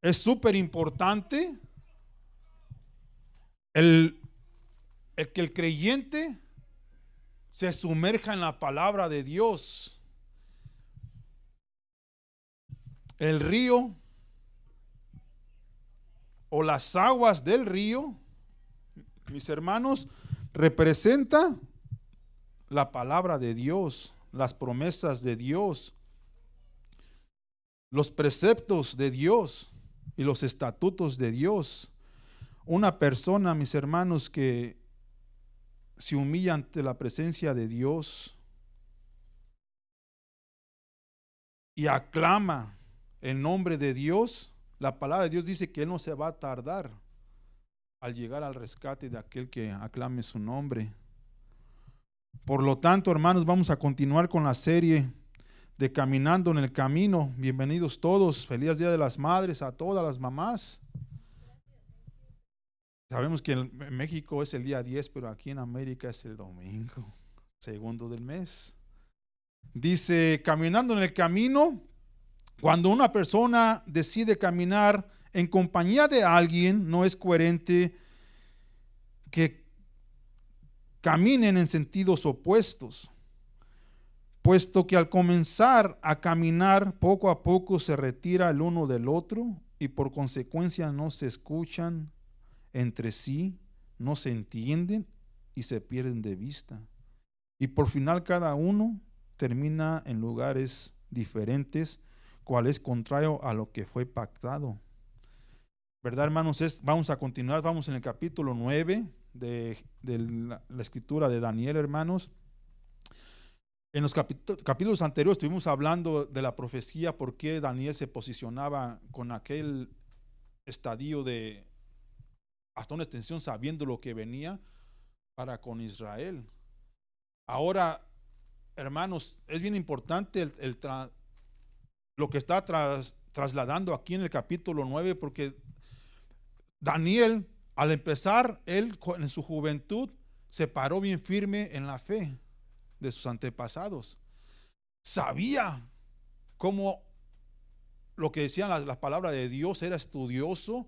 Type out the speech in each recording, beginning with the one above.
Es súper importante el, el que el creyente se sumerja en la palabra de Dios. El río o las aguas del río, mis hermanos, representa la palabra de Dios, las promesas de Dios, los preceptos de Dios y los estatutos de Dios. Una persona, mis hermanos, que se humilla ante la presencia de Dios y aclama el nombre de Dios, la palabra de Dios dice que Él no se va a tardar al llegar al rescate de aquel que aclame su nombre. Por lo tanto, hermanos, vamos a continuar con la serie de Caminando en el Camino. Bienvenidos todos. Feliz Día de las Madres a todas las mamás. Sabemos que en México es el día 10, pero aquí en América es el domingo, segundo del mes. Dice, caminando en el camino, cuando una persona decide caminar en compañía de alguien, no es coherente que caminen en sentidos opuestos, puesto que al comenzar a caminar poco a poco se retira el uno del otro y por consecuencia no se escuchan entre sí, no se entienden y se pierden de vista. Y por final cada uno termina en lugares diferentes, cual es contrario a lo que fue pactado. ¿Verdad, hermanos? Vamos a continuar, vamos en el capítulo 9 de la escritura de Daniel, hermanos. En los capítulos anteriores estuvimos hablando de la profecía, por qué Daniel se posicionaba con aquel estadio de hasta una extensión sabiendo lo que venía para con Israel. Ahora, hermanos, es bien importante lo que está trasladando aquí en el capítulo 9, porque Daniel, al empezar, él en su juventud se paró bien firme en la fe de sus antepasados. Sabía cómo lo que decían las palabras de Dios, era estudioso,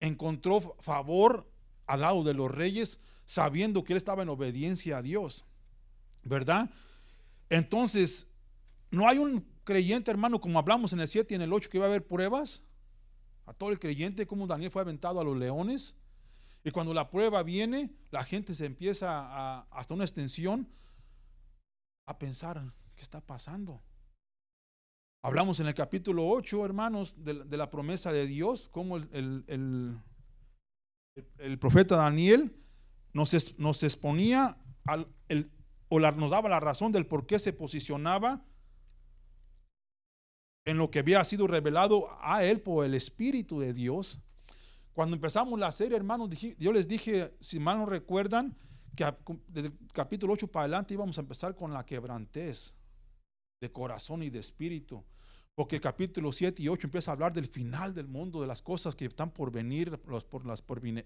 encontró favor al lado de los reyes, sabiendo que él estaba en obediencia a Dios, ¿verdad? Entonces, no hay un creyente, hermano, como hablamos en el 7 y en el 8, que va a haber pruebas. A todo el creyente, como Daniel fue aventado a los leones, y cuando la prueba viene, la gente se empieza hasta una extensión a pensar, ¿qué está pasando? Hablamos en el capítulo 8, hermanos, de la promesa de Dios, como el profeta Daniel nos exponía nos daba la razón del por qué se posicionaba en lo que había sido revelado a él por el Espíritu de Dios. Cuando empezamos la serie, hermanos, yo les dije, si mal no recuerdan, que desde el capítulo 8 para adelante íbamos a empezar con la quebrantez de corazón y de espíritu, porque el capítulo 7 y 8 empieza a hablar del final del mundo, de las cosas que están por venir,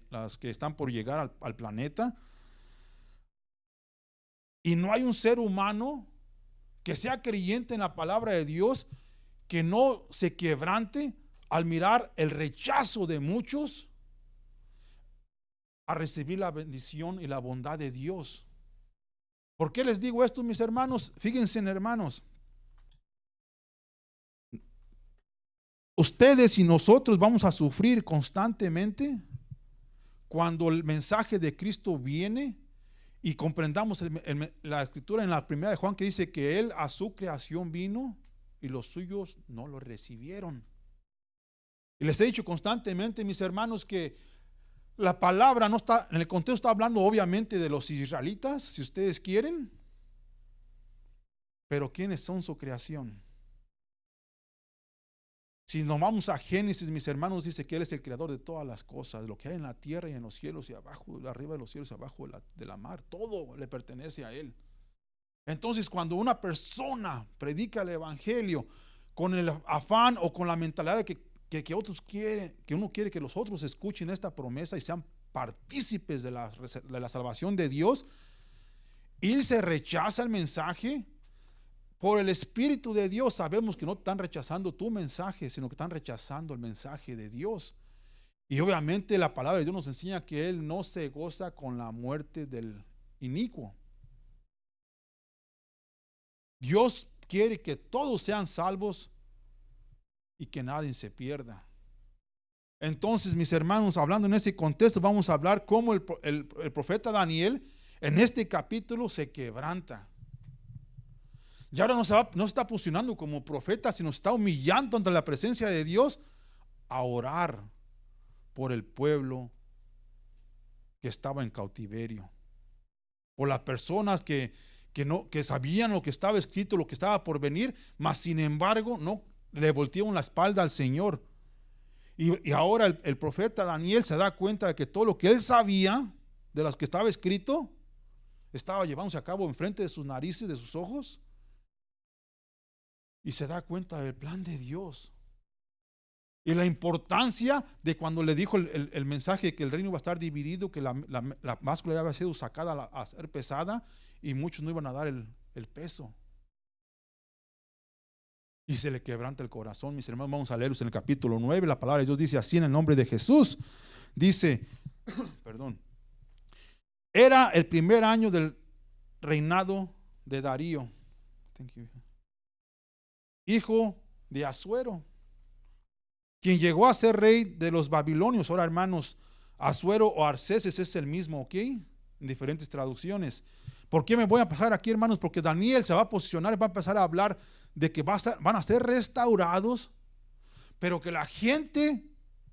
las que están por llegar al planeta. Y no hay un ser humano que sea creyente en la palabra de Dios que no se quebrante al mirar el rechazo de muchos a recibir la bendición y la bondad de Dios. ¿Por qué les digo esto, mis hermanos? Fíjense, hermanos, ustedes y nosotros vamos a sufrir constantemente cuando el mensaje de Cristo viene y comprendamos la escritura en la primera de Juan, que dice que Él a su creación vino y los suyos no lo recibieron. Y les he dicho constantemente, mis hermanos, que la palabra no está, en el contexto está hablando obviamente de los israelitas, si ustedes quieren, pero ¿quiénes son su creación? Si nos vamos a Génesis, mis hermanos, dice que Él es el creador de todas las cosas, lo que hay en la tierra y en los cielos y abajo, arriba de los cielos y abajo de la mar, todo le pertenece a Él. Entonces, cuando una persona predica el evangelio con el afán o con la mentalidad de que otros quieren, que uno quiere que los otros escuchen esta promesa y sean partícipes de la salvación de Dios, y se rechaza el mensaje, Por el Espíritu de Dios sabemos que no están rechazando tu mensaje, sino que están rechazando el mensaje de Dios. Y obviamente la palabra de Dios nos enseña que Él no se goza con la muerte del inicuo. Dios quiere que todos sean salvos y que nadie se pierda. Entonces, mis hermanos, hablando en ese contexto, vamos a hablar cómo el profeta Daniel en este capítulo se quebranta. Y ahora no se está posicionando como profeta, sino está humillando ante la presencia de Dios a orar por el pueblo que estaba en cautiverio, por las personas que sabían lo que estaba escrito, lo que estaba por venir, mas sin embargo no le voltearon la espalda al Señor. Y ahora el profeta Daniel se da cuenta de que todo lo que él sabía de lo que estaba escrito estaba llevándose a cabo enfrente de sus narices, de sus ojos, y se da cuenta del plan de Dios y la importancia de cuando le dijo el mensaje que el reino iba a estar dividido, que la máscula ya había sido sacada a ser pesada y muchos no iban a dar el peso. Y se le quebranta el corazón, mis hermanos. Vamos a leerlos en el capítulo 9. La palabra de Dios dice así en el nombre de Jesús. Dice, perdón. Era el primer año del reinado de Darío, hijo de Asuero, quien llegó a ser rey de los babilonios. Ahora, hermanos, Asuero o Arceses es el mismo, ¿ok? En diferentes traducciones. ¿Por qué me voy a pasar aquí, hermanos? Porque Daniel se va a posicionar y va a empezar a hablar de que van a ser restaurados, pero que la gente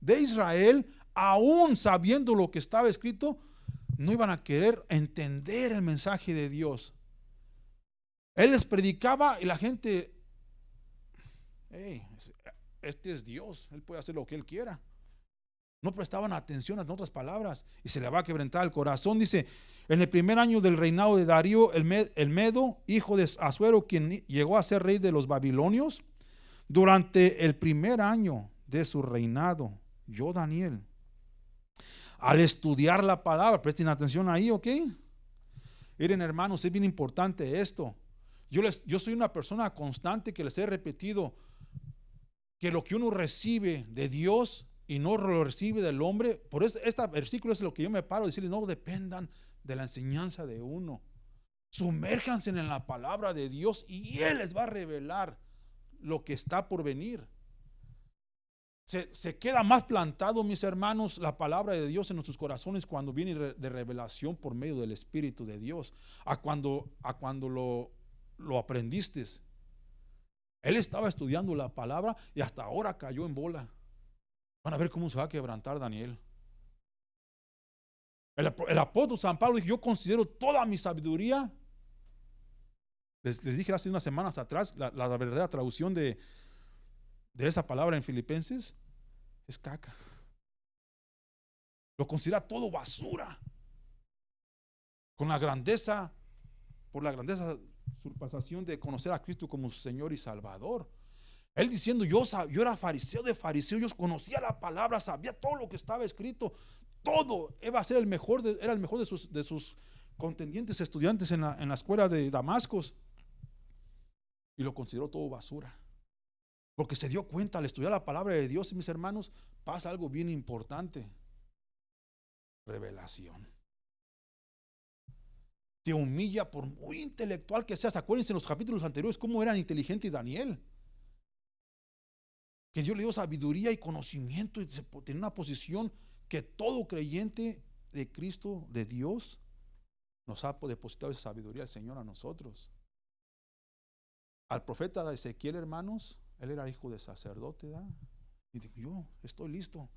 de Israel, aún sabiendo lo que estaba escrito, no iban a querer entender el mensaje de Dios. Él les predicaba y la gente, hey, este es Dios, Él puede hacer lo que Él quiera. No prestaban atención, en otras palabras, y se le va a quebrantar el corazón. Dice, en el primer año del reinado de Darío, el Medo, hijo de Asuero, quien llegó a ser rey de los babilonios, durante el primer año de su reinado, yo, Daniel, al estudiar la palabra, presten atención ahí, ¿ok? Miren, hermanos, es bien importante esto. Yo soy una persona constante que les he repetido que lo que uno recibe de Dios y no lo recibe del hombre, por eso este versículo es lo que yo me paro a decirles: no dependan de la enseñanza de uno, sumérjanse en la palabra de Dios y Él les va a revelar lo que está por venir. Se queda más plantado, mis hermanos, la palabra de Dios en nuestros corazones cuando viene de revelación por medio del Espíritu de Dios, a cuando lo aprendiste. Él estaba estudiando la palabra y hasta ahora cayó en bola. Van a ver cómo se va a quebrantar Daniel. El apóstol San Pablo dijo: yo considero toda mi sabiduría. Les dije hace unas semanas atrás, la verdadera traducción de esa palabra en Filipenses es caca. Lo considera todo basura. Por la grandeza surpasación de conocer a Cristo como su Señor y Salvador. Él diciendo: yo era fariseo de fariseos, yo conocía la palabra, sabía todo lo que estaba escrito, todo. Era el mejor de sus contendientes estudiantes en la escuela de Damasco, y lo consideró todo basura, porque se dio cuenta al estudiar la palabra de Dios. Mis hermanos, pasa algo bien importante: revelación. Te humilla por muy intelectual que seas. Acuérdense en los capítulos anteriores cómo era inteligente Daniel, que Dios le dio sabiduría y conocimiento y tenía una posición que todo creyente de Cristo, de Dios, nos ha depositado esa sabiduría el Señor a nosotros. Al profeta Ezequiel, hermanos, él era hijo de sacerdote, ¿verdad? Y dijo: yo estoy listo,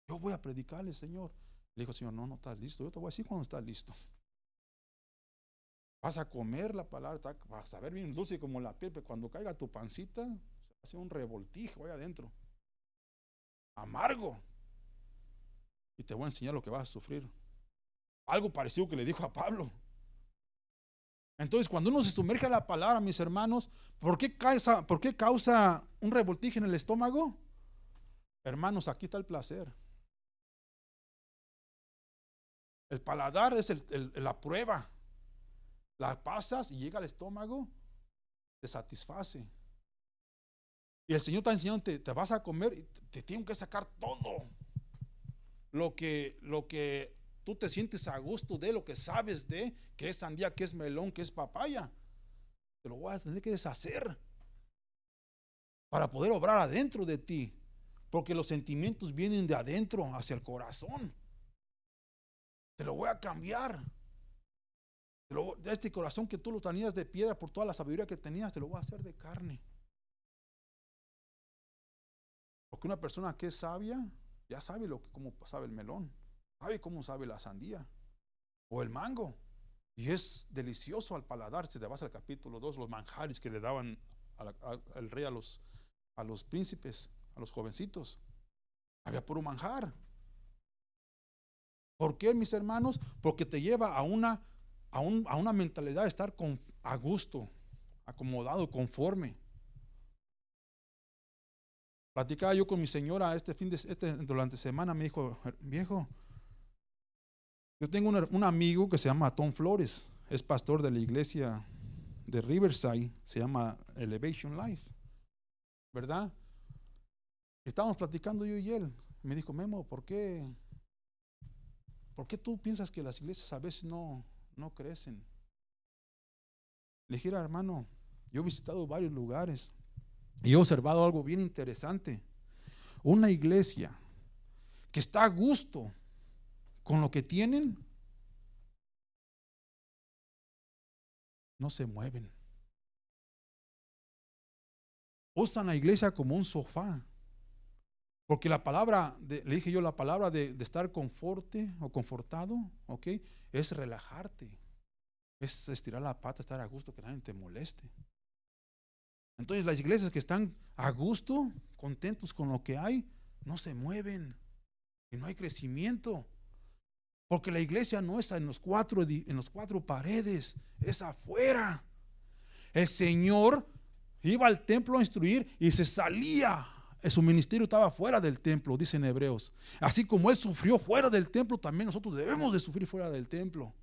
yo voy a predicarle, Señor. Le dijo el Señor: no estás listo, yo te voy a decir cuando estás listo. Vas a comer la palabra, vas a ver bien dulce como la piel, pero cuando caiga tu pancita, hace un revoltijo ahí adentro, amargo, y te voy a enseñar lo que vas a sufrir. Algo parecido que le dijo a Pablo. Entonces, cuando uno se sumerge en la palabra, mis hermanos, ¿por qué causa un revoltijo en el estómago? Hermanos, aquí está el placer. El paladar es la prueba. La pasas y llega al estómago te satisface. Y el Señor está enseñando, te vas a comer y te tienen que sacar todo. Lo que tú te sientes a gusto de, lo que sabes de, que es sandía, que es melón, que es papaya, te lo voy a tener que deshacer para poder obrar adentro de ti. Porque los sentimientos vienen de adentro hacia el corazón. Te lo voy a cambiar. De este corazón que tú lo tenías de piedra por toda la sabiduría que tenías, te lo voy a hacer de carne. Porque una persona que es sabia, ya sabe cómo sabe el melón, sabe cómo sabe la sandía o el mango. Y es delicioso al paladar. Si te vas al capítulo 2, los manjares que le daban al rey a los príncipes, a los jovencitos. Había puro manjar. ¿Por qué, mis hermanos? Porque te lleva a una mentalidad de estar a gusto, acomodado, conforme. Platicaba yo con mi señora durante semana, me dijo, viejo, yo tengo un amigo que se llama Tom Flores, es pastor de la iglesia de Riverside, se llama Elevation Life, ¿verdad? Estábamos platicando yo y él, me dijo, Memo, ¿por qué tú piensas que las iglesias a veces no crecen? Le dije, hermano, yo he visitado varios lugares y he observado algo bien interesante. Una iglesia que está a gusto con lo que tienen, no se mueven. Usan la iglesia como un sofá. Porque la palabra, le dije yo, la palabra de estar conforte o confortado, ¿ok? Es relajarte. Es estirar la pata, estar a gusto, que nadie te moleste. Entonces las iglesias que están a gusto, contentos con lo que hay, no se mueven y no hay crecimiento. Porque la iglesia no está en los cuatro paredes, es afuera. El Señor iba al templo a instruir y se salía. Su ministerio estaba fuera del templo, dicen Hebreos. Así como Él sufrió fuera del templo, también nosotros debemos de sufrir fuera del templo.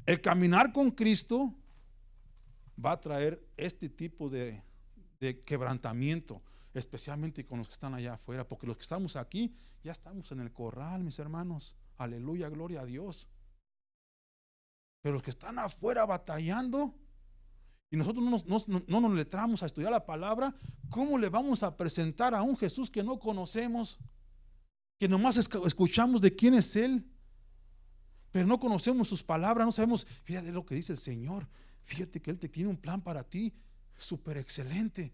El caminar con Cristo va a traer este tipo de quebrantamiento, especialmente con los que están allá afuera, porque los que estamos aquí ya estamos en el corral, mis hermanos. Aleluya, gloria a Dios. Pero los que están afuera batallando, y nosotros no nos letramos a estudiar la palabra, ¿cómo le vamos a presentar a un Jesús que no conocemos? Que nomás escuchamos de quién es Él, pero no conocemos sus palabras, no sabemos. Fíjate lo que dice el Señor. Fíjate que Él te tiene un plan para ti súper excelente.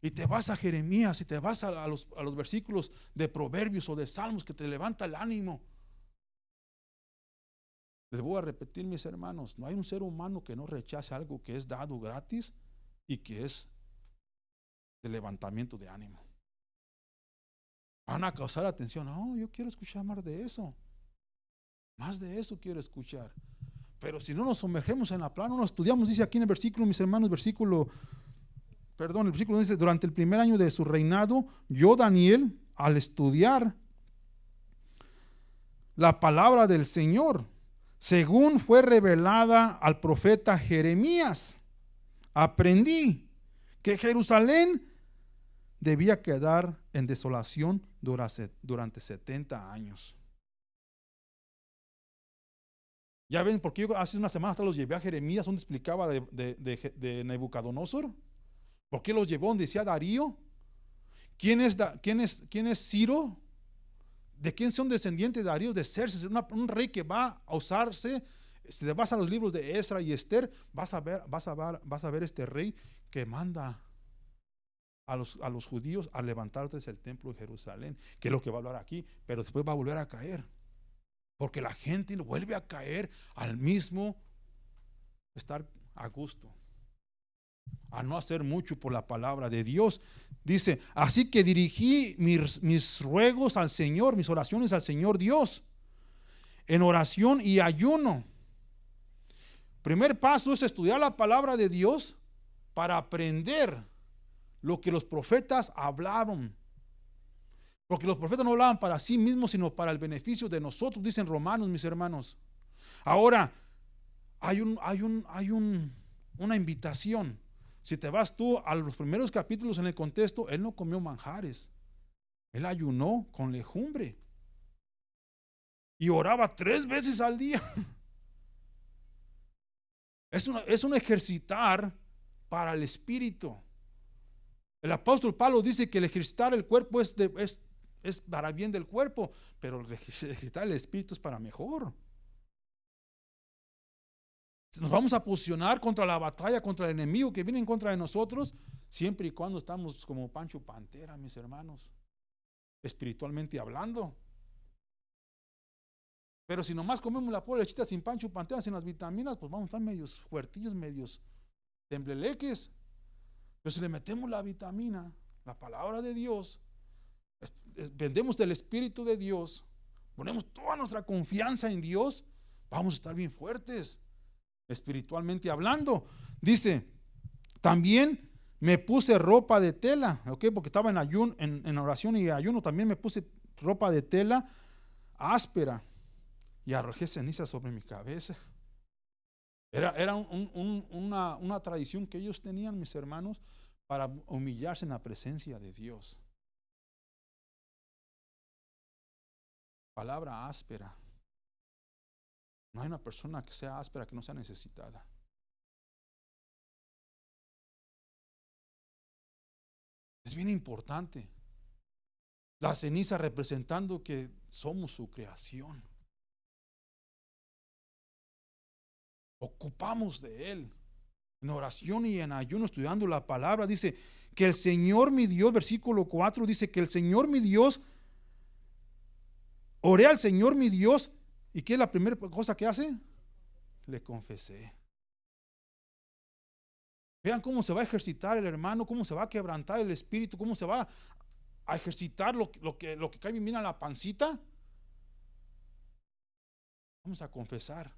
Y te vas a Jeremías y te vas a los versículos de Proverbios o de Salmos que te levanta el ánimo. Les voy a repetir, mis hermanos, no hay un ser humano que no rechace algo que es dado gratis y que es de levantamiento de ánimo. Van a causar atención. No, yo quiero escuchar más de eso. Más de eso quiero escuchar. Pero si no nos sumergemos en la plana, no lo estudiamos, dice aquí en el versículo, mis hermanos, el versículo dice, durante el primer año de su reinado, yo, Daniel, al estudiar la palabra del Señor, según fue revelada al profeta Jeremías, aprendí que Jerusalén debía quedar en desolación durante 70 años. Ya ven, porque yo hace una semana hasta los llevé a Jeremías, donde explicaba de Nabucodonosor. ¿Por qué los llevó donde decía Darío? ¿Quién es Ciro? ¿De quién son descendientes de Darío? De Xerxes, un rey que va a usarse. Si te vas a los libros de Esra y Esther, vas a ver este rey que manda a los judíos a levantarles el templo de Jerusalén, que es lo que va a hablar aquí, pero después va a volver a caer. Porque la gente vuelve a caer al mismo estar a gusto, a no hacer mucho por la palabra de Dios. Dice, así que dirigí mis ruegos al Señor, mis oraciones al Señor Dios, en oración y ayuno. Primer paso es estudiar la palabra de Dios para aprender lo que los profetas hablaron. Porque los profetas no hablaban para sí mismos, sino para el beneficio de nosotros, dicen Romanos, mis hermanos. Ahora, hay un una invitación. Si te vas tú a los primeros capítulos en el contexto, él no comió manjares. Él ayunó con legumbre. Y oraba 3 veces al día. Es un ejercitar para el espíritu. El apóstol Pablo dice que el ejercitar el cuerpo es para bien del cuerpo, pero el ejercitar el espíritu es para mejor. Nos vamos a posicionar contra la batalla, contra el enemigo que viene en contra de nosotros, siempre y cuando estamos como Pancho Pantera, mis hermanos, espiritualmente hablando. Pero si nomás comemos la pobre lechita sin Pancho Pantera, sin las vitaminas, pues vamos a estar medios fuertillos, medios tembleleques. Pero si le metemos la vitamina, la palabra de Dios, vendemos del Espíritu de Dios, ponemos toda nuestra confianza en Dios, vamos a estar bien fuertes, espiritualmente hablando. Dice, también me puse ropa de tela, ¿ok? Porque estaba en ayuno, en oración y ayuno, también me puse ropa de tela áspera y arrojé ceniza sobre mi cabeza. Era una tradición que ellos tenían, mis hermanos, para humillarse en la presencia de Dios. Palabra áspera. No hay una persona que sea áspera que no sea necesitada. Es bien importante. La ceniza representando que somos su creación. Ocupamos de Él. En oración y en ayuno, estudiando la palabra, dice que el Señor mi Dios, versículo 4, dice que el Señor mi Dios, oré al Señor mi Dios, ¿y qué es la primera cosa que hace? Le confesé. Vean cómo se va a ejercitar el hermano, cómo se va a quebrantar el espíritu, cómo se va a ejercitar lo que cae bien a la pancita. Vamos a confesar.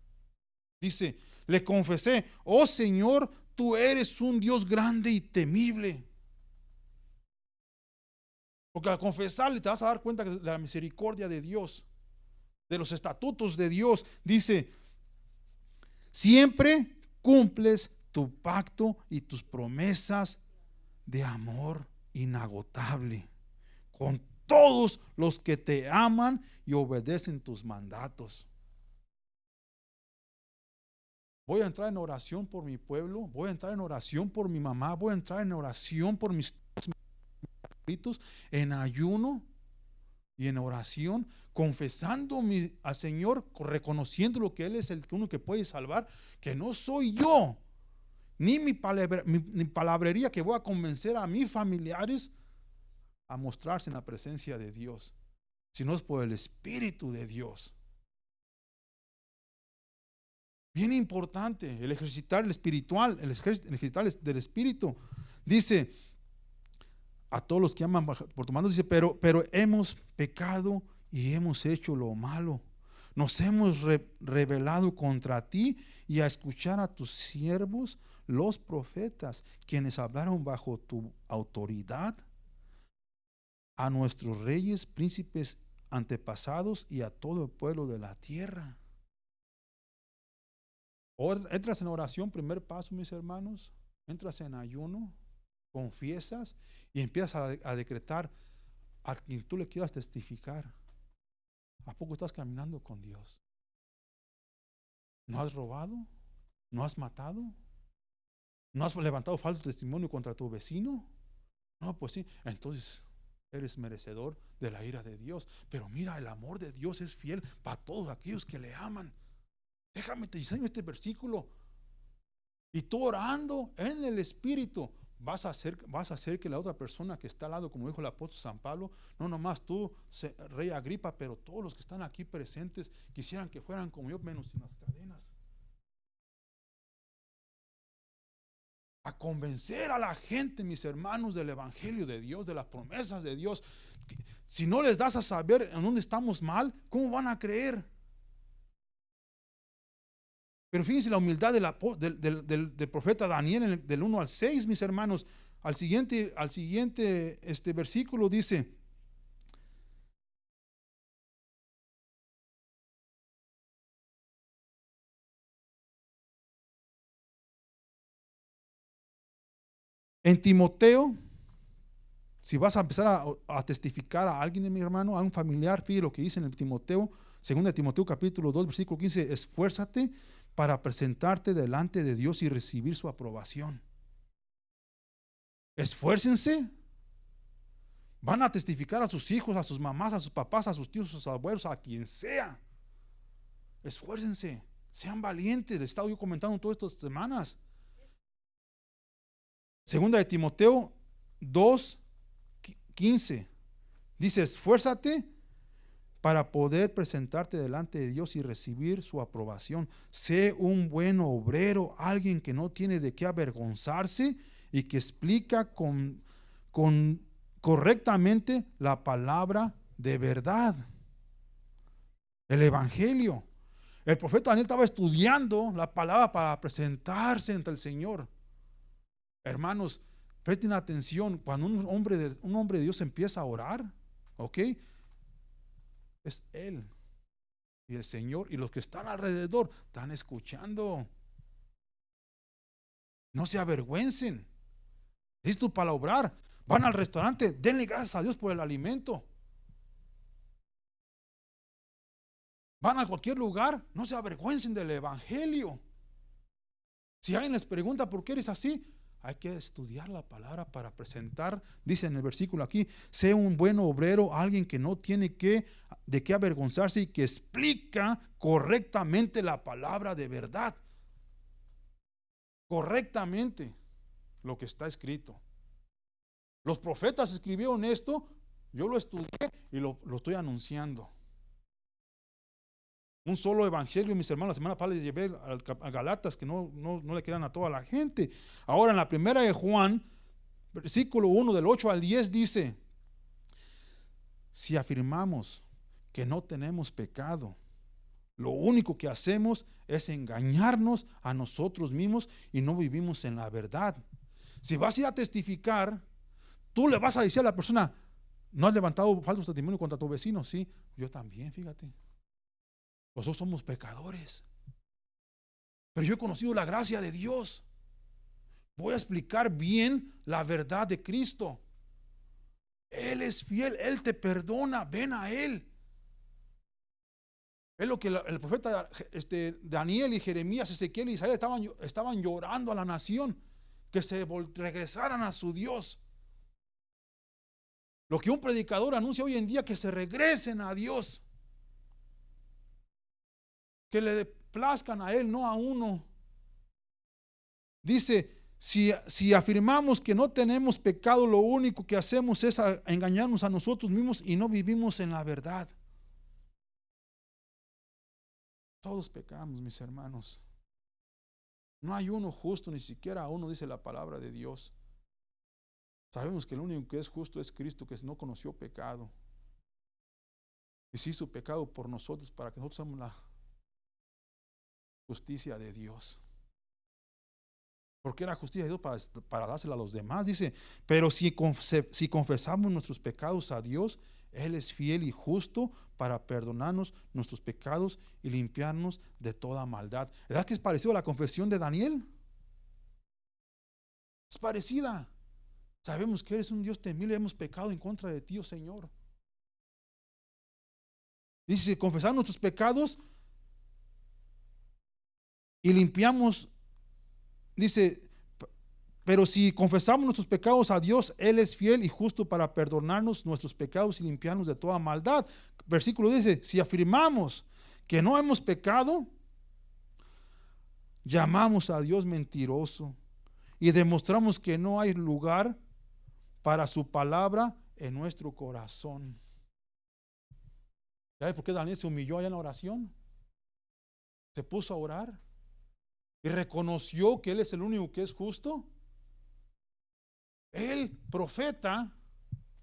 Dice, le confesé, oh Señor, tú eres un Dios grande y temible. Porque al confesarle te vas a dar cuenta de la misericordia de Dios, de los estatutos de Dios. Dice, siempre cumples tu pacto y tus promesas de amor inagotable con todos los que te aman y obedecen tus mandatos. Voy a entrar en oración por mi pueblo, voy a entrar en oración por mi mamá, voy a entrar en oración por mis espíritus, en ayuno y en oración, confesando al Señor, reconociendo lo que Él es el uno que puede salvar, que no soy yo, ni mi palabrería que voy a convencer a mis familiares a mostrarse en la presencia de Dios, sino es por el Espíritu de Dios. Bien importante, el ejercitar el espiritual, el ejercitar del espíritu. Dice, a todos los que aman por tu mano, dice, pero hemos pecado y hemos hecho lo malo. Nos hemos rebelado contra ti y a escuchar a tus siervos, los profetas, quienes hablaron bajo tu autoridad, a nuestros reyes, príncipes antepasados y a todo el pueblo de la tierra. Entras en oración, primer paso, mis hermanos, entras en ayuno, confiesas y empiezas a decretar a quien tú le quieras testificar. ¿A poco estás caminando con Dios? ¿No has robado? ¿No has matado? ¿No has levantado falso testimonio contra tu vecino? No, pues sí, entonces eres merecedor de la ira de Dios. Pero mira, el amor de Dios es fiel para todos aquellos que le aman. Déjame te enseño este versículo. Y tú orando en el Espíritu, vas a hacer que la otra persona que está al lado, como dijo el apóstol San Pablo, no nomás tú, rey Agripa, pero todos los que están aquí presentes quisieran que fueran como yo, menos sin las cadenas. A convencer a la gente, mis hermanos, del evangelio de Dios, de las promesas de Dios. Si no les das a saber en dónde estamos mal, ¿cómo van a creer? Pero fíjense la humildad del profeta Daniel del 1 al 6, mis hermanos. Al siguiente versículo dice, En Timoteo, si vas a empezar a testificar a alguien, mi hermano, a un familiar, fíjate lo que dice en el Timoteo, 2 Timoteo capítulo 2, versículo 15, esfuérzate para presentarte delante de Dios y recibir su aprobación. Esfuércense. Van a testificar a sus hijos, a sus mamás, a sus papás, a sus tíos, a sus abuelos, a quien sea. Esfuércense, sean valientes. Les he estado yo comentando todas estas semanas. 2 Timoteo 2, 15. Dice, esfuérzate para poder presentarte delante de Dios y recibir su aprobación. Sé un buen obrero, alguien que no tiene de qué avergonzarse y que explica correctamente la palabra de verdad, el evangelio. El profeta Daniel estaba estudiando la palabra para presentarse ante el Señor. Hermanos, presten atención, cuando un hombre de Dios empieza a orar, ¿ok? Es Él y el Señor y los que están alrededor están escuchando. No se avergüencen. Listo para obrar. Van al restaurante, denle gracias a Dios por el alimento. Van a cualquier lugar, no se avergüencen del evangelio. Si alguien les pregunta por qué eres así, hay que estudiar la palabra para presentar, dice en el versículo aquí, sé un buen obrero, alguien que no tiene de qué avergonzarse y que explica correctamente la palabra de verdad. Correctamente lo que está escrito. Los profetas escribieron esto, yo lo estudié y lo estoy anunciando. Un solo evangelio, mis hermanos, la semana pasada les llevé a Galatas que no le quedan a toda la gente. Ahora en la primera de Juan, versículo 1 del 8 al 10 dice, si afirmamos que no tenemos pecado, lo único que hacemos es engañarnos a nosotros mismos y no vivimos en la verdad. Si vas a ir a testificar, tú le vas a decir a la persona, ¿no has levantado falso testimonio contra tu vecino? Sí, yo también, fíjate. Nosotros somos pecadores. Pero yo he conocido la gracia de Dios. Voy a explicar bien la verdad de Cristo. Él es fiel, Él te perdona, ven a Él. Es lo que el profeta Daniel y Jeremías, Ezequiel y Isaías estaban llorando a la nación, que se regresaran a su Dios. Lo que un predicador anuncia hoy en día, que se regresen a Dios. Que le plazcan a Él, no a uno. Dice, si afirmamos que no tenemos pecado, lo único que hacemos es engañarnos a nosotros mismos y no vivimos en la verdad. Todos pecamos, mis hermanos. No hay uno justo, ni siquiera uno, dice la palabra de Dios. Sabemos que el único que es justo es Cristo, que no conoció pecado. Y se hizo pecado por nosotros para que nosotros seamos la justicia de Dios. Porque era justicia de Dios para dársela a los demás. Dice, pero si confesamos nuestros pecados a Dios, Él es fiel y justo para perdonarnos nuestros pecados y limpiarnos de toda maldad. ¿Verdad que es parecido a la confesión de Daniel? Es parecida. Sabemos que eres un Dios temible, hemos pecado en contra de ti, oh Señor. Dice, si confesamos nuestros pecados y limpiamos, dice, pero si confesamos nuestros pecados a Dios, Él es fiel y justo para perdonarnos nuestros pecados y limpiarnos de toda maldad. Versículo dice, si afirmamos que no hemos pecado, llamamos a Dios mentiroso y demostramos que no hay lugar para su palabra en nuestro corazón. ¿Sabes por qué Daniel se humilló allá en la oración? Se puso a orar y reconoció que Él es el único que es justo. El profeta,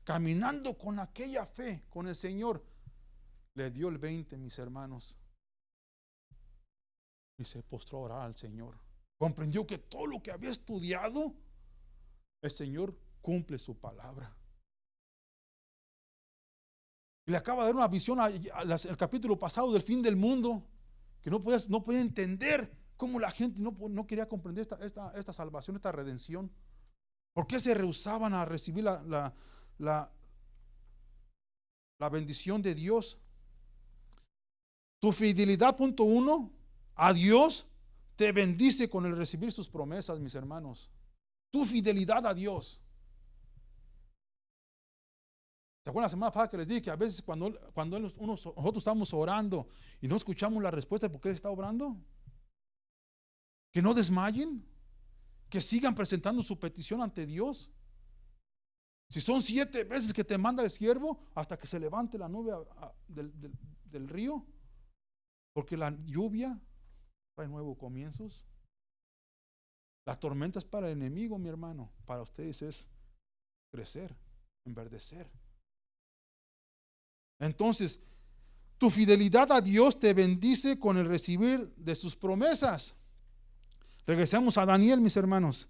caminando con aquella fe, con el Señor, le dio el 20, mis hermanos, y se postró a orar al Señor. Comprendió que todo lo que había estudiado, el Señor cumple su palabra. Y le acaba de dar una visión al capítulo pasado del fin del mundo, que no podía entender cómo la gente no quería comprender esta salvación, esta redención. ¿Por qué se rehusaban a recibir la bendición de Dios? Tu fidelidad, punto 1, a Dios te bendice con el recibir sus promesas, mis hermanos. Tu fidelidad a Dios. ¿Se acuerdan la semana pasada que les dije que a veces cuando nosotros estamos orando y no escuchamos la respuesta de por qué Él está obrando? Que no desmayen, que sigan presentando su petición ante Dios. Si son 7 veces que te manda el siervo hasta que se levante la nube del río, porque la lluvia trae nuevos comienzos. La tormenta es para el enemigo, mi hermano. Para ustedes es crecer, enverdecer. Entonces, tu fidelidad a Dios te bendice con el recibir de sus promesas. Regresamos a Daniel, mis hermanos.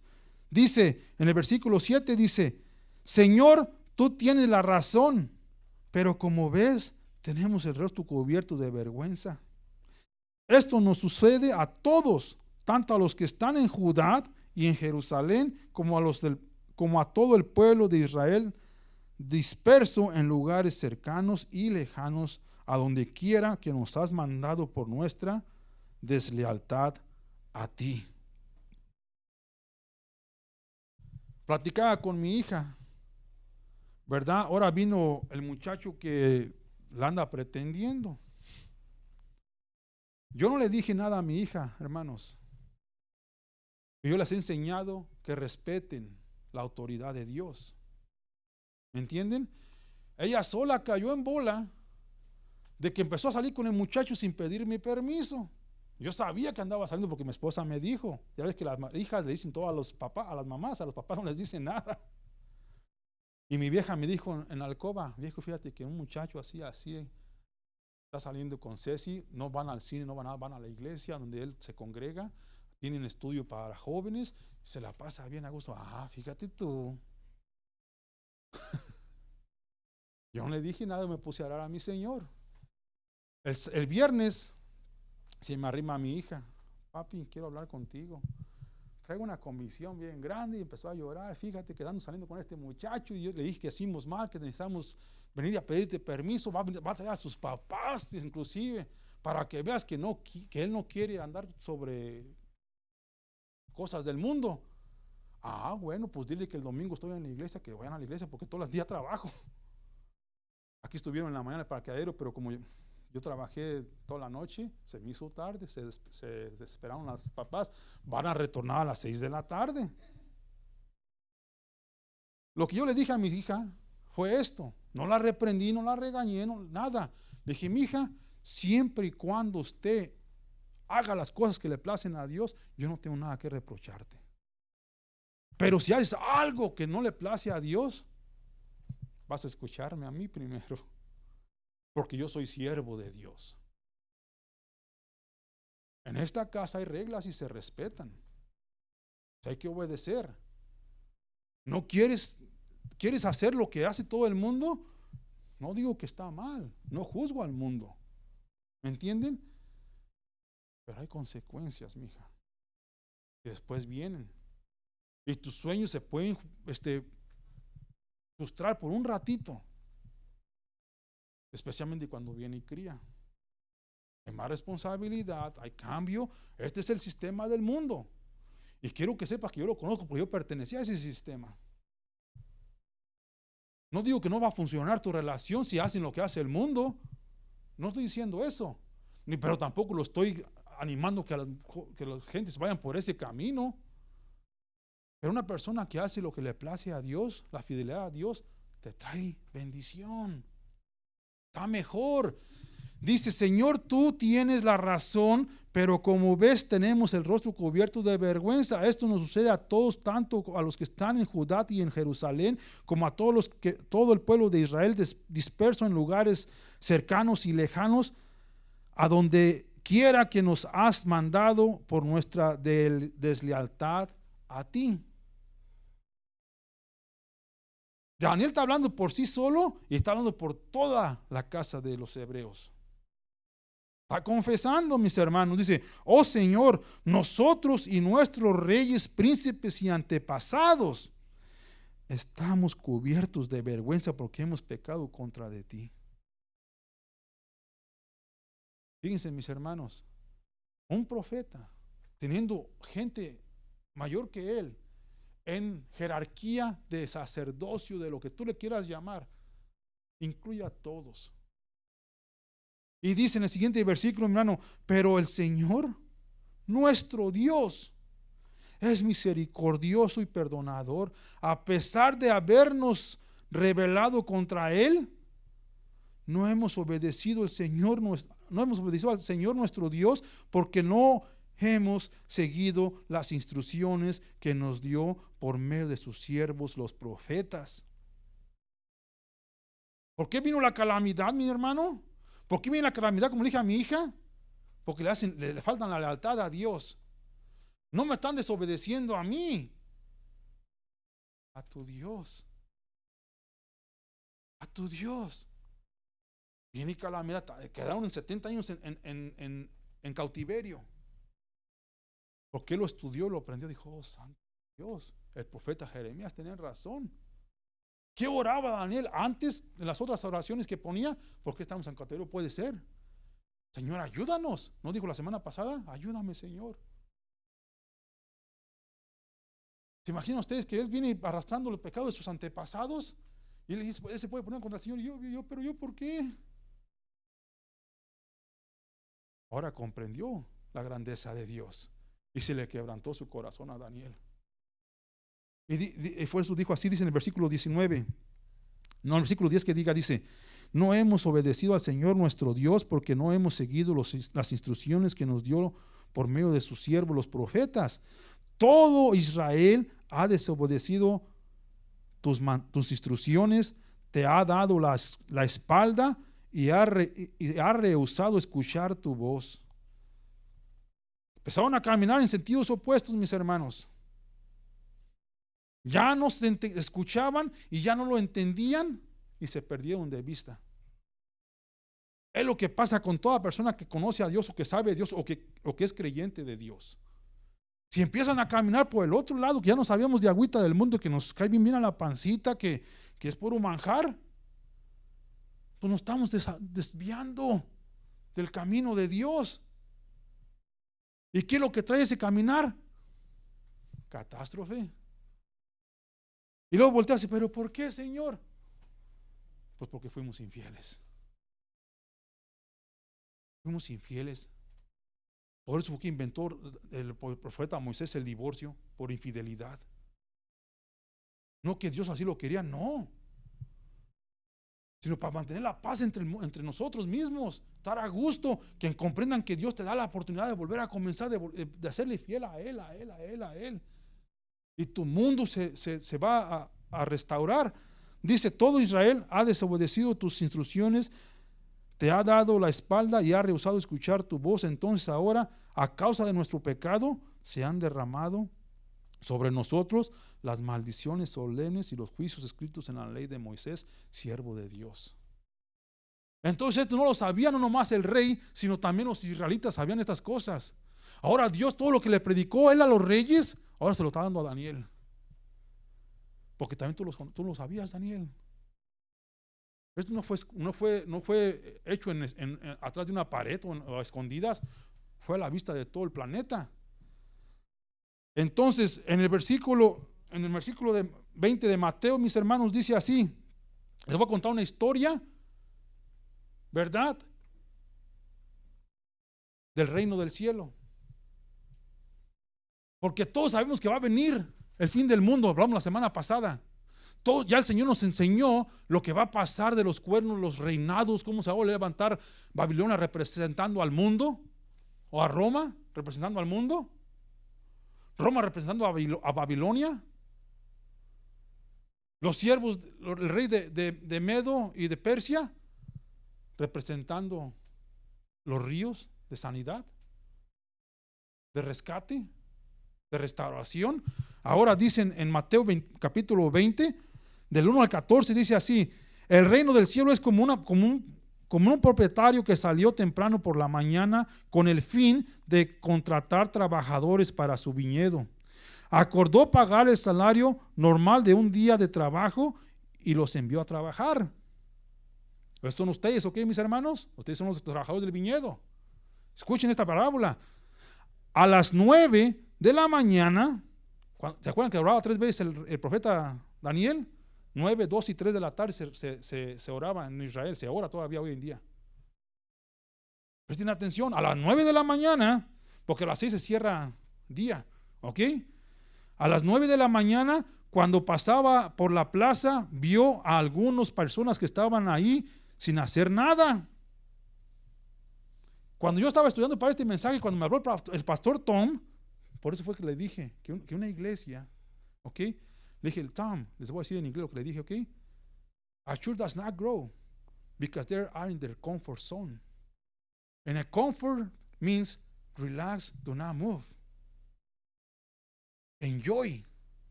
Dice, en el versículo 7 dice: Señor, tú tienes la razón, pero como ves, tenemos el rostro cubierto de vergüenza. Esto nos sucede a todos, tanto a los que están en Judá y en Jerusalén, como a todo el pueblo de Israel, disperso en lugares cercanos y lejanos, a donde quiera que nos has mandado por nuestra deslealtad a ti. Platicaba con mi hija, ¿verdad? Ahora vino el muchacho que la anda pretendiendo. Yo no le dije nada a mi hija, hermanos. Yo les he enseñado que respeten la autoridad de Dios. ¿Me entienden? Ella sola cayó en bola de que empezó a salir con el muchacho sin pedirme permiso. Yo sabía que andaba saliendo porque mi esposa me dijo. Ya ves que las hijas le dicen todo a los papás, a las mamás, a los papás no les dicen nada. Y mi vieja me dijo en la alcoba: viejo, fíjate que un muchacho así está saliendo con Ceci, no van al cine, no van a la iglesia donde él se congrega, tienen estudio para jóvenes, se la pasa bien a gusto. Ah, fíjate tú. Yo no le dije nada, me puse a orar a mi Señor. El viernes se me arrima a mi hija: papi, quiero hablar contigo. Traigo una convicción bien grande, y empezó a llorar. Fíjate que andamos saliendo con este muchacho, y yo le dije que hicimos mal, que necesitamos venir a pedirte permiso, va a traer a sus papás inclusive, para que veas que él no quiere andar sobre cosas del mundo. Ah, bueno, pues dile que el domingo estoy en la iglesia, que vayan a la iglesia, porque todos los días trabajo. Aquí estuvieron en la mañana en el parqueadero, pero como yo trabajé toda la noche, se me hizo tarde, se desesperaron las papás, van a retornar a las 6 de la tarde. Lo que yo le dije a mi hija fue esto: no la reprendí, no la regañé, nada. Le dije: mi hija, siempre y cuando usted haga las cosas que le placen a Dios, yo no tengo nada que reprocharte. Pero si haces algo que no le place a Dios, vas a escucharme a mí primero, porque yo soy siervo de Dios. En esta casa hay reglas y se respetan. Hay que obedecer. ¿No quieres hacer lo que hace todo el mundo? No digo que está mal, no juzgo al mundo. ¿Me entienden? Pero hay consecuencias, mija, que después vienen. Y tus sueños se pueden frustrar por un ratito, especialmente cuando viene y cría. Hay más responsabilidad, hay cambio. Este es el sistema del mundo. Y quiero que sepas que yo lo conozco porque yo pertenecía a ese sistema. No digo que no va a funcionar tu relación si hacen lo que hace el mundo. No estoy diciendo eso. Pero tampoco lo estoy animando que las gentes vayan por ese camino. Pero una persona que hace lo que le place a Dios, la fidelidad a Dios, te trae bendición. Está mejor. Dice: Señor, tú tienes la razón, pero como ves, tenemos el rostro cubierto de vergüenza. Esto nos sucede a todos, tanto a los que están en Judá y en Jerusalén, como a todo el pueblo de Israel disperso en lugares cercanos y lejanos, a donde quiera que nos has mandado por nuestra deslealtad a ti. Daniel está hablando por sí solo y está hablando por toda la casa de los hebreos. Está confesando, mis hermanos. Dice: oh Señor, nosotros y nuestros reyes, príncipes y antepasados estamos cubiertos de vergüenza porque hemos pecado contra de ti. Fíjense, mis hermanos, un profeta, teniendo gente mayor que él, en jerarquía de sacerdocio, de lo que tú le quieras llamar, incluye a todos. Y dice en el siguiente versículo, hermano, pero el Señor, nuestro Dios, es misericordioso y perdonador, a pesar de habernos rebelado contra Él. No hemos obedecido al Señor nuestro Dios, porque no hemos seguido las instrucciones que nos dio por medio de sus siervos los profetas. ¿Por qué vino la calamidad, mi hermano? ¿Por qué viene la calamidad, como le dije a mi hija? Porque le faltan la lealtad a Dios. No me están desobedeciendo a mí, a tu Dios. A tu Dios. Viene calamidad, quedaron en 70 años en cautiverio. Porque él lo estudió, lo aprendió, dijo, oh, santo Dios, el profeta Jeremías tenía razón. ¿Qué oraba Daniel antes de las otras oraciones que ponía? ¿Por qué estamos en cautiverio? Puede ser. Señor, ayúdanos. ¿No dijo la semana pasada? Ayúdame, Señor. ¿Se imaginan ustedes que él viene arrastrando los pecados de sus antepasados? Y él dice, él se puede poner contra el Señor. Pero yo, ¿por qué? Ahora comprendió la grandeza de Dios y se le quebrantó su corazón a Daniel. Y por eso dijo así, dice en el versículo 19, no, el versículo 10 que dice, no hemos obedecido al Señor nuestro Dios porque no hemos seguido las instrucciones que nos dio por medio de sus siervos los profetas. Todo Israel ha desobedecido tus instrucciones, te ha dado la espalda y ha rehusado escuchar tu voz. Empezaron a caminar en sentidos opuestos, mis hermanos. Ya no se escuchaban y ya no lo entendían y se perdieron de vista. Es lo que pasa con toda persona que conoce a Dios o que sabe a Dios o que es creyente de Dios. Si empiezan a caminar por el otro lado, que ya no sabíamos de agüita del mundo, que nos cae bien a la pancita, que es puro manjar, pues nos estamos desviando del camino de Dios. ¿Y qué es lo que trae ese caminar? Catástrofe. Y luego voltearse, pero ¿por qué, Señor? Pues porque fuimos infieles. Fuimos infieles. Por eso fue que inventó el profeta Moisés el divorcio por infidelidad. No que Dios así lo quería, no. Sino para mantener la paz entre nosotros mismos, estar a gusto, que comprendan que Dios te da la oportunidad de volver a comenzar, de hacerle fiel a Él. Y tu mundo se va a restaurar. Dice, todo Israel ha desobedecido tus instrucciones, te ha dado la espalda y ha rehusado escuchar tu voz. Entonces ahora, a causa de nuestro pecado, se han derramado sobre nosotros las maldiciones solemnes y los juicios escritos en la ley de Moisés, siervo de Dios. Entonces esto no lo sabía no nomás el rey, sino también los israelitas sabían estas cosas. Ahora Dios, todo lo que le predicó él a los reyes, ahora se lo está dando a Daniel. Porque también tú lo sabías, Daniel. Esto no fue hecho atrás de una pared o a escondidas, fue a la vista de todo el planeta. Entonces, en el versículo 20 de Mateo, mis hermanos, dice así. Les voy a contar una historia, ¿verdad? Del reino del cielo. Porque todos sabemos que va a venir el fin del mundo, hablamos la semana pasada. Ya el Señor nos enseñó lo que va a pasar de los cuernos, los reinados, cómo se va a levantar Babilonia representando al mundo, o a Roma representando al mundo, Roma representando a Babilonia, los siervos, el rey de Medo y de Persia representando los ríos de sanidad, de rescate, de restauración. Ahora dicen en Mateo capítulo 20, del 1 al 14, dice así: el reino del cielo es como un propietario que salió temprano por la mañana con el fin de contratar trabajadores para su viñedo. acordó pagar el salario normal de un día de trabajo y los envió a trabajar. Estos son ustedes, ¿ok, mis hermanos? Ustedes son los trabajadores del viñedo. Escuchen esta parábola. A las 9 de la mañana, ¿se acuerdan que oraba 3 veces el profeta Daniel? 9, 2 y 3 de la tarde se oraba en Israel, se ora todavía hoy en día. Presten atención, a las 9 de la mañana, porque a las 6 se cierra día, ¿ok? A las 9 de la mañana, cuando pasaba por la plaza, vio a algunas personas que estaban ahí sin hacer nada. Cuando yo estaba estudiando para este mensaje, cuando me habló el pastor Tom, por eso fue que le dije que una iglesia, ¿ok? Le dije, Tom, les voy a decir en inglés lo que le dije, ¿ok? A church does not grow because they are in their comfort zone. And a comfort means relax, do not move. Enjoy.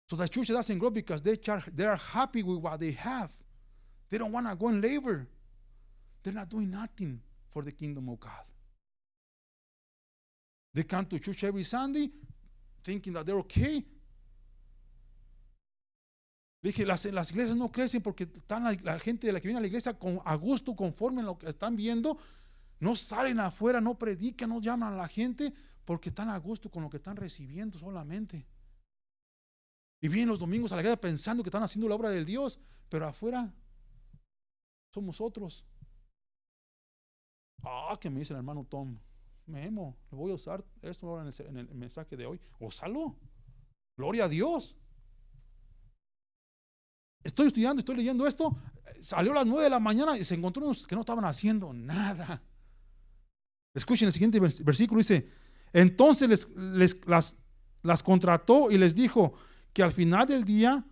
So the church doesn't grow because they are happy with what they have. They don't want to go and labor. They're not doing nothing for the kingdom of God. They come to church every Sunday thinking that they're okay. Dije, las iglesias no crecen porque están la gente de la que viene a la iglesia a gusto, conforme a lo que están viendo. No salen afuera, no predican, no llaman a la gente porque están a gusto con lo que están recibiendo solamente. Y vienen los domingos a la iglesia pensando que están haciendo la obra del Dios, pero afuera somos otros. Que me dice el hermano Tom, Memo, le voy a usar esto ahora en el mensaje de hoy. Úsalo. Gloria a Dios. Estoy estudiando, estoy leyendo esto. Salió a las 9 de la mañana y se encontró unos que no estaban haciendo nada. Escuchen el siguiente versículo, dice: entonces las contrató y les dijo que al final del día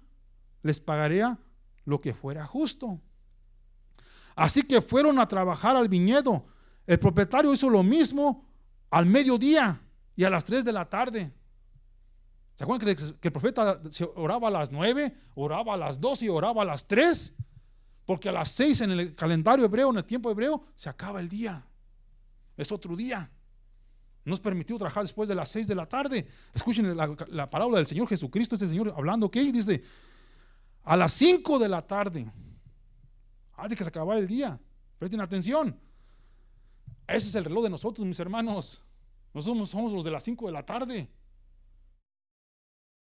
les pagaría lo que fuera justo. Así que fueron a trabajar al viñedo. El propietario hizo lo mismo al mediodía y a las 3 de la tarde. ¿Se acuerdan que el profeta oraba a las 9, oraba a las 2 y oraba a las 3? Porque a las 6 en el calendario hebreo, en el tiempo hebreo, se acaba el día. Es otro día. No es permitido trabajar después de las 6 de la tarde. Escuchen la parábola del Señor Jesucristo, este Señor hablando, ¿qué? Dice, a las 5 de la tarde, antes que se acabara el día. Presten atención. Ese es el reloj de nosotros, mis hermanos. Nosotros somos los de las 5 de la tarde.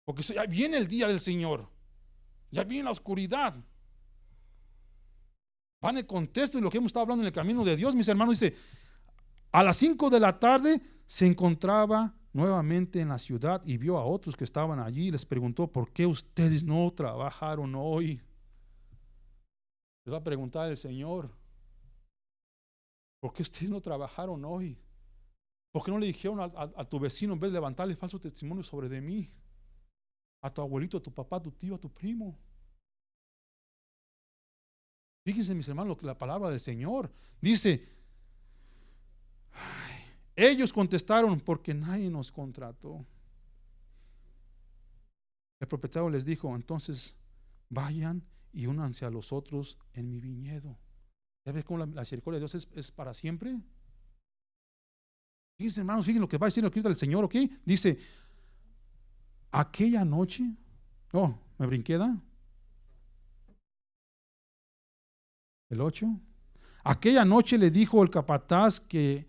Porque ya viene el día del Señor. Ya viene la oscuridad. Va en el contexto de lo que hemos estado hablando en el camino de Dios, mis hermanos. Dice, a las 5 de la tarde se encontraba nuevamente en la ciudad y vio a otros que estaban allí y les preguntó, ¿por qué ustedes no trabajaron hoy? Les va a preguntar el Señor, ¿por qué ustedes no trabajaron hoy? ¿Por qué no le dijeron a tu vecino, en vez de levantarle falso testimonio sobre de mí? A tu abuelito, a tu papá, a tu tío, a tu primo. Fíjense, mis hermanos, la palabra del Señor dice, ellos contestaron, porque nadie nos contrató. El propietario les dijo, entonces vayan y únanse a los otros en mi viñedo. ¿Ya ves cómo la misericordia de Dios es para siempre? Fíjense, hermanos, fíjense lo que va a decir el Señor, ¿ok? Dice, aquella noche, me brinqué, ¿da? El 8. Aquella noche le dijo al capataz que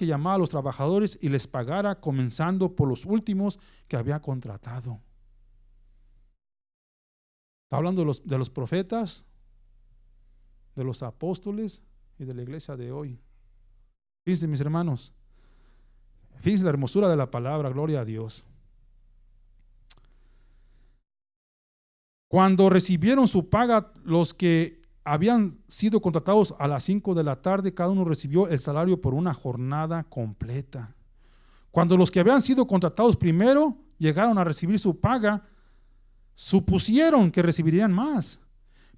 llamara a los trabajadores y les pagara comenzando por los últimos que había contratado. Está hablando de los profetas, de los apóstoles y de la iglesia de hoy. Fíjense, mis hermanos, fíjense la hermosura de la palabra, gloria a Dios. Cuando recibieron su paga, los que habían sido contratados a las 5 de la tarde, cada uno recibió el salario por una jornada completa. Cuando los que habían sido contratados primero llegaron a recibir su paga, supusieron que recibirían más,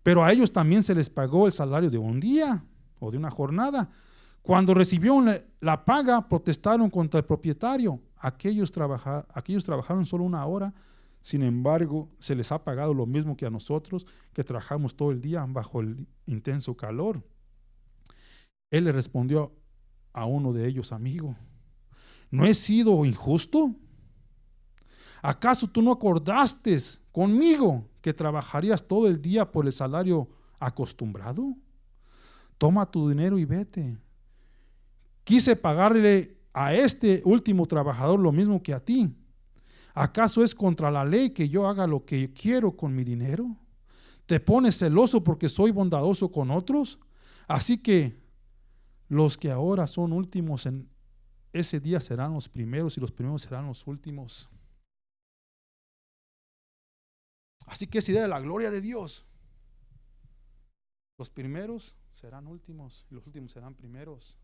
pero a ellos también se les pagó el salario de un día o de una jornada. Cuando recibieron la paga, protestaron contra el propietario. Aquellos trabajaron solo una hora. Sin embargo, se les ha pagado lo mismo que a nosotros, que trabajamos todo el día bajo el intenso calor. Él le respondió a uno de ellos, amigo, ¿no he sido injusto? ¿Acaso tú no acordaste conmigo que trabajarías todo el día por el salario acostumbrado? Toma tu dinero y vete. Quise pagarle a este último trabajador lo mismo que a ti. ¿Acaso es contra la ley que yo haga lo que quiero con mi dinero? ¿Te pones celoso porque soy bondadoso con otros? Así que los que ahora son últimos en ese día serán los primeros y los primeros serán los últimos. Así que es idea de la gloria de Dios. Los primeros serán últimos y los últimos serán primeros.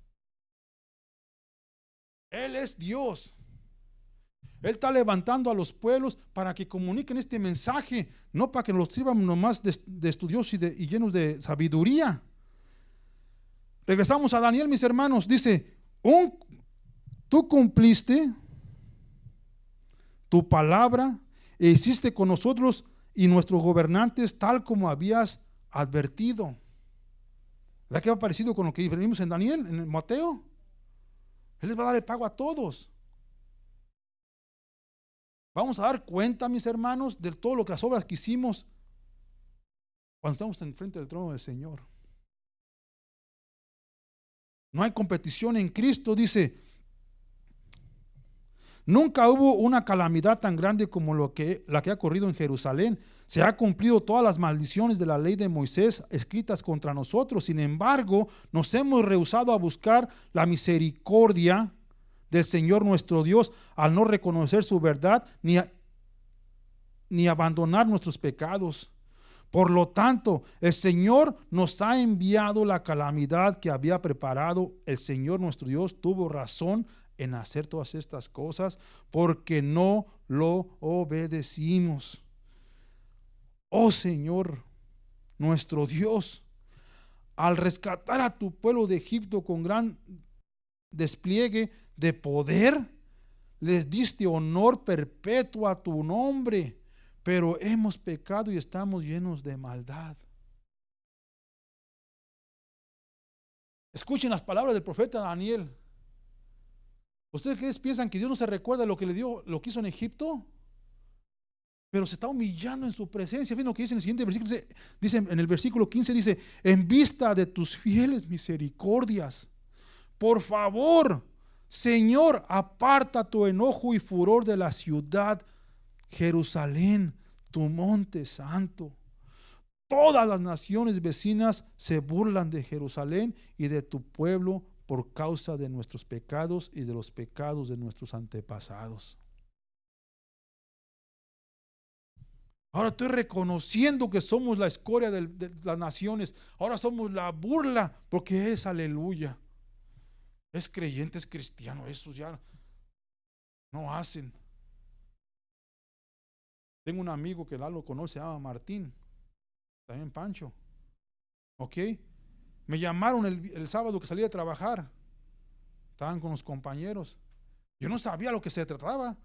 Él es Dios. Él está levantando a los pueblos para que comuniquen este mensaje, no para que los sirvan nomás de estudiosos y llenos de sabiduría. Regresamos a Daniel, mis hermanos. Dice, tú cumpliste tu palabra e hiciste con nosotros y nuestros gobernantes tal como habías advertido. ¿Verdad que va parecido con lo que vimos en Daniel, en Mateo? Él les va a dar el pago a todos. Vamos a dar cuenta, mis hermanos, de todo lo que las obras que hicimos cuando estamos en frente del trono del Señor. No hay competición en Cristo, dice. Nunca hubo una calamidad tan grande como la que ha ocurrido en Jerusalén. Se han cumplido todas las maldiciones de la ley de Moisés escritas contra nosotros. Sin embargo, nos hemos rehusado a buscar la misericordia del Señor nuestro Dios al no reconocer su verdad ni abandonar nuestros pecados. Por lo tanto, el Señor nos ha enviado la calamidad que había preparado. El Señor nuestro Dios tuvo razón en hacer todas estas cosas porque no lo obedecimos. Oh Señor, nuestro Dios, al rescatar a tu pueblo de Egipto con gran despliegue de poder, les diste honor perpetuo a tu nombre, pero hemos pecado y estamos llenos de maldad. Escuchen las palabras del profeta Daniel. ¿Ustedes piensan que Dios no se recuerda lo que le dio, lo que hizo en Egipto? Pero se está humillando en su presencia. Fíjense lo que dice en el siguiente versículo. Dice en el versículo 15, dice, en vista de tus fieles misericordias, por favor, Señor, aparta tu enojo y furor de la ciudad Jerusalén, tu monte santo. Todas las naciones vecinas se burlan de Jerusalén y de tu pueblo por causa de nuestros pecados y de los pecados de nuestros antepasados. Ahora estoy reconociendo que somos la escoria de las naciones. Ahora somos la burla porque es aleluya. Es creyente, es cristiano. Esos ya no hacen. Tengo un amigo que lo conoce, se llama Martín. También Pancho. ¿Ok? Me llamaron el sábado que salí a trabajar. Estaban con los compañeros. Yo no sabía lo que se trataba.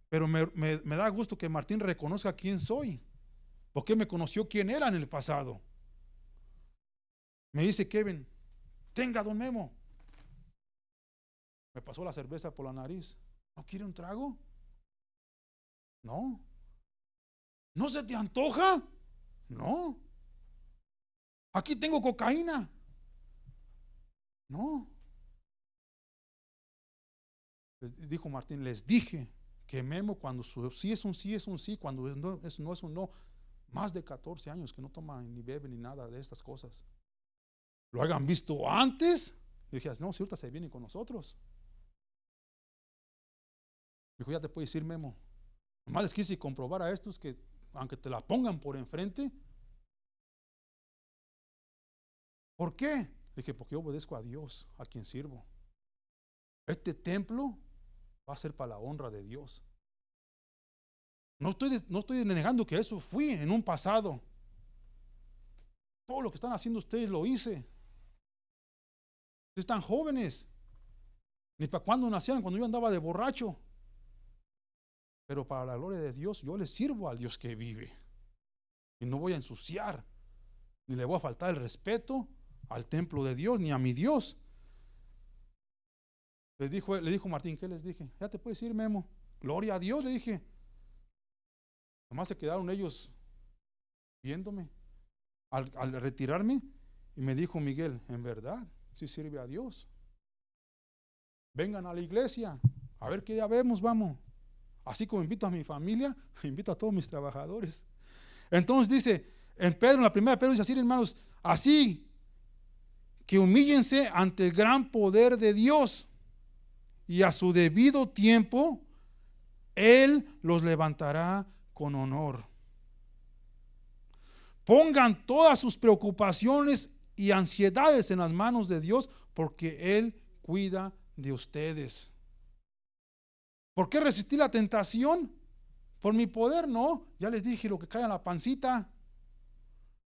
Pero me da gusto que Martín reconozca quién soy, porque me conoció quién era en el pasado. Me dice Kevin, tenga don Memo. Me pasó la cerveza por la nariz. ¿No quiere un trago? No. ¿No se te antoja? No. Aquí tengo cocaína. No. Dijo Martín, les dije que Memo cuando su sí es un sí, es un sí, cuando no es un no. Más de 14 años que no toma ni bebe ni nada de estas cosas. Lo hayan visto antes. Y dije, no, si ahorita se viene con nosotros. Dijo, ya te puedes ir, Memo. Nomás les quise comprobar a estos que aunque te la pongan por enfrente. ¿Por qué? Dije, porque yo obedezco a Dios, a quien sirvo. Este templo va a ser para la honra de Dios. No estoy negando que eso fui en un pasado. Todo lo que están haciendo ustedes lo hice. Ustedes están jóvenes. Ni para cuando nacieron, cuando yo andaba de borracho. Pero para la gloria de Dios, yo le sirvo al Dios que vive. Y no voy a ensuciar, ni le voy a faltar el respeto al templo de Dios, ni a mi Dios. Le dijo Martín, ¿qué les dije? Ya te puedes ir, Memo. Gloria a Dios, le dije. Nomás se quedaron ellos viéndome. Al retirarme, y me dijo Miguel, en verdad, sí sirve a Dios. Vengan a la iglesia, a ver qué día vemos, vamos. Así como invito a mi familia, invito a todos mis trabajadores. Entonces dice, en la primera Pedro dice así, hermanos, así que humíllense ante el gran poder de Dios y a su debido tiempo, Él los levantará con honor. Pongan todas sus preocupaciones y ansiedades en las manos de Dios, porque Él cuida de ustedes. ¿Por qué resistir la tentación? Por mi poder, no. Ya les dije lo que cae en la pancita,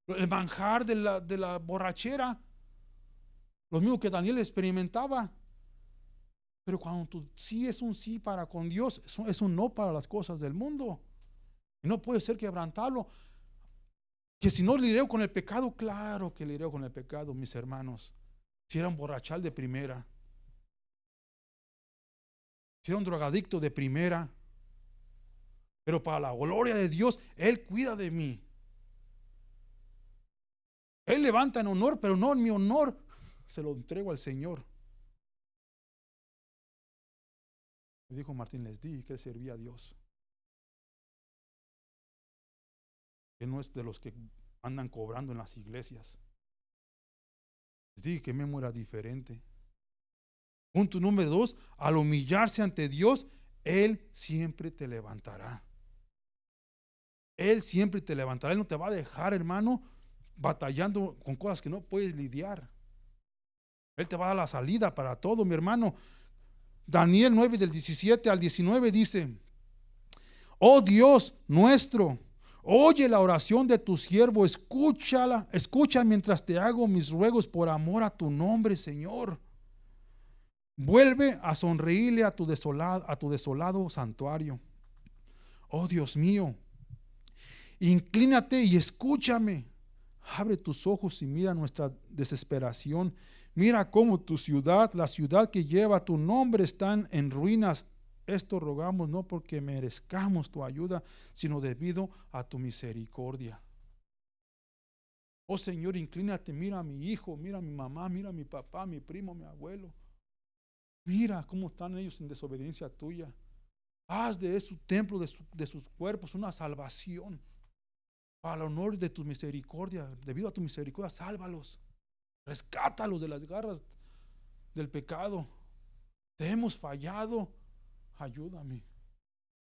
el manjar de la borrachera, lo mismo que Daniel experimentaba. Pero cuando tu sí es un sí para con Dios, es un no para las cosas del mundo. Y no puede ser quebrantarlo. Que si no lidio con el pecado, claro que lidio con el pecado, mis hermanos. Si era un borrachal de primera, si era un drogadicto de primera, pero para la gloria de Dios, Él cuida de mí. Él levanta en honor, pero no en mi honor, se lo entrego al Señor. Le dijo Martín, les dije que Él servía a Dios. Él no es de los que andan cobrando en las iglesias. Les dije que Memo era diferente. Punto número 2, al humillarse ante Dios, Él siempre te levantará. Él siempre te levantará. Él no te va a dejar, hermano, batallando con cosas que no puedes lidiar. Él te va a dar la salida para todo, mi hermano. Daniel 9 del 17 al 19 dice, oh Dios nuestro, oye la oración de tu siervo, escucha mientras te hago mis ruegos por amor a tu nombre, Señor. Vuelve a sonreírle a tu desolado santuario. Oh Dios mío, inclínate y escúchame. Abre tus ojos y mira nuestra desesperación. Mira cómo tu ciudad, la ciudad que lleva tu nombre, están en ruinas. Esto rogamos no porque merezcamos tu ayuda, sino debido a tu misericordia. Oh Señor, inclínate, mira a mi hijo, mira a mi mamá, mira a mi papá, mi primo, mi abuelo. Mira cómo están ellos en desobediencia tuya. Haz de su templo, de sus cuerpos, una salvación. Para el honor de tu misericordia, debido a tu misericordia, sálvalos. Rescátalos de las garras del pecado. Te hemos fallado. Ayúdame.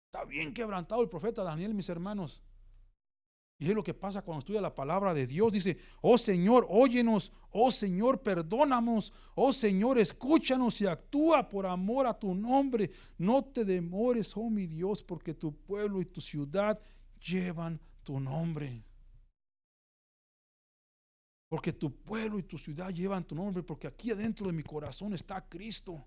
Está bien quebrantado el profeta Daniel, mis hermanos. Y es lo que pasa cuando estudia la palabra de Dios. Dice, oh Señor, óyenos. Oh Señor, perdónanos. Oh Señor, escúchanos y actúa por amor a tu nombre. No te demores, oh mi Dios, porque tu pueblo y tu ciudad llevan tu nombre. Porque tu pueblo y tu ciudad llevan tu nombre, porque aquí adentro de mi corazón está Cristo.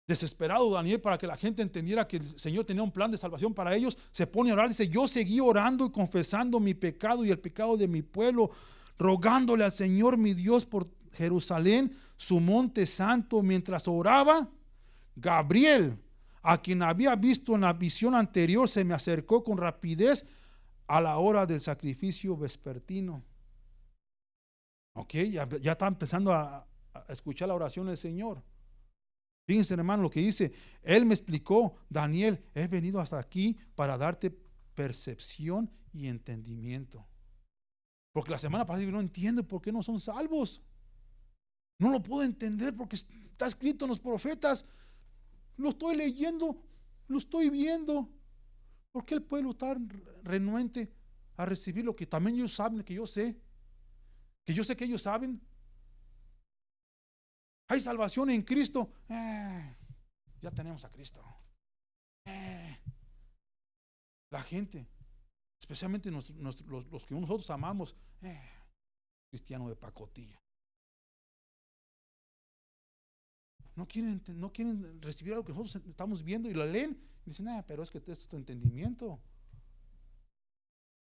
Desesperado Daniel, para que la gente entendiera que el Señor tenía un plan de salvación para ellos, se pone a orar. Dice, yo seguí orando y confesando mi pecado y el pecado de mi pueblo, rogándole al Señor mi Dios por Jerusalén, su monte santo. Mientras oraba, Gabriel, a quien había visto en la visión anterior, se me acercó con rapidez a la hora del sacrificio vespertino. Ok, ya está empezando a escuchar la oración del Señor. Fíjense, hermano, lo que dice. Él me explicó, Daniel, he venido hasta aquí para darte percepción y entendimiento. Porque la semana pasada yo no entiendo por qué no son salvos. No lo puedo entender porque está escrito en los profetas. Lo estoy leyendo, lo estoy viendo. ¿Por qué el pueblo está renuente a recibir lo que también ellos saben, que yo sé? Que yo sé que ellos saben. Hay salvación en Cristo. Ya tenemos a Cristo. La gente, especialmente los que nosotros amamos, cristiano de pacotilla. No quieren recibir algo que nosotros estamos viendo y lo leen y dicen, pero es que este es tu entendimiento.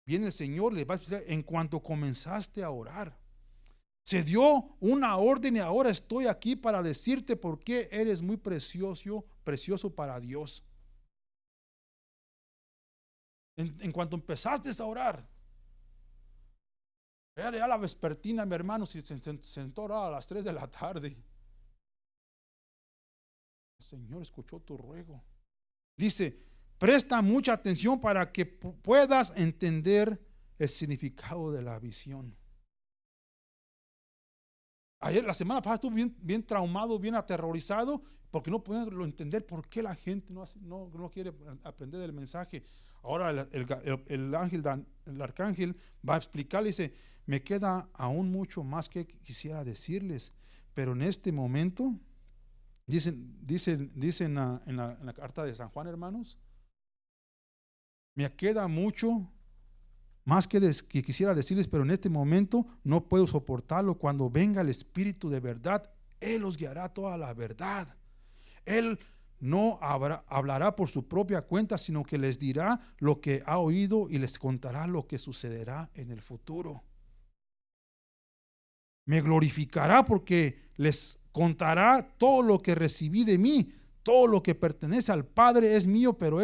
Viene el Señor, le va a explicar, en cuanto comenzaste a orar, se dio una orden y ahora estoy aquí para decirte por qué eres muy precioso para Dios. En cuanto empezaste a orar, era ya la vespertina, mi hermano, si se sentó a orar a las 3 de la tarde. El Señor escuchó tu ruego. Dice, presta mucha atención para que puedas entender el significado de la visión. Ayer, la semana pasada, estuve bien traumado, bien aterrorizado, porque no puedo entender por qué la gente no quiere aprender del mensaje. Ahora el arcángel va a explicarle, dice, me queda aún mucho más que quisiera decirles, pero en este momento, dicen en la carta de San Juan, hermanos, me queda mucho más que quisiera decirles, pero en este momento no puedo soportarlo. Cuando venga el Espíritu de verdad, Él os guiará toda la verdad. Él no hablará por su propia cuenta, sino que les dirá lo que ha oído y les contará lo que sucederá en el futuro. Me glorificará porque les contará todo lo que recibí de mí. Todo lo que pertenece al Padre es mío, pero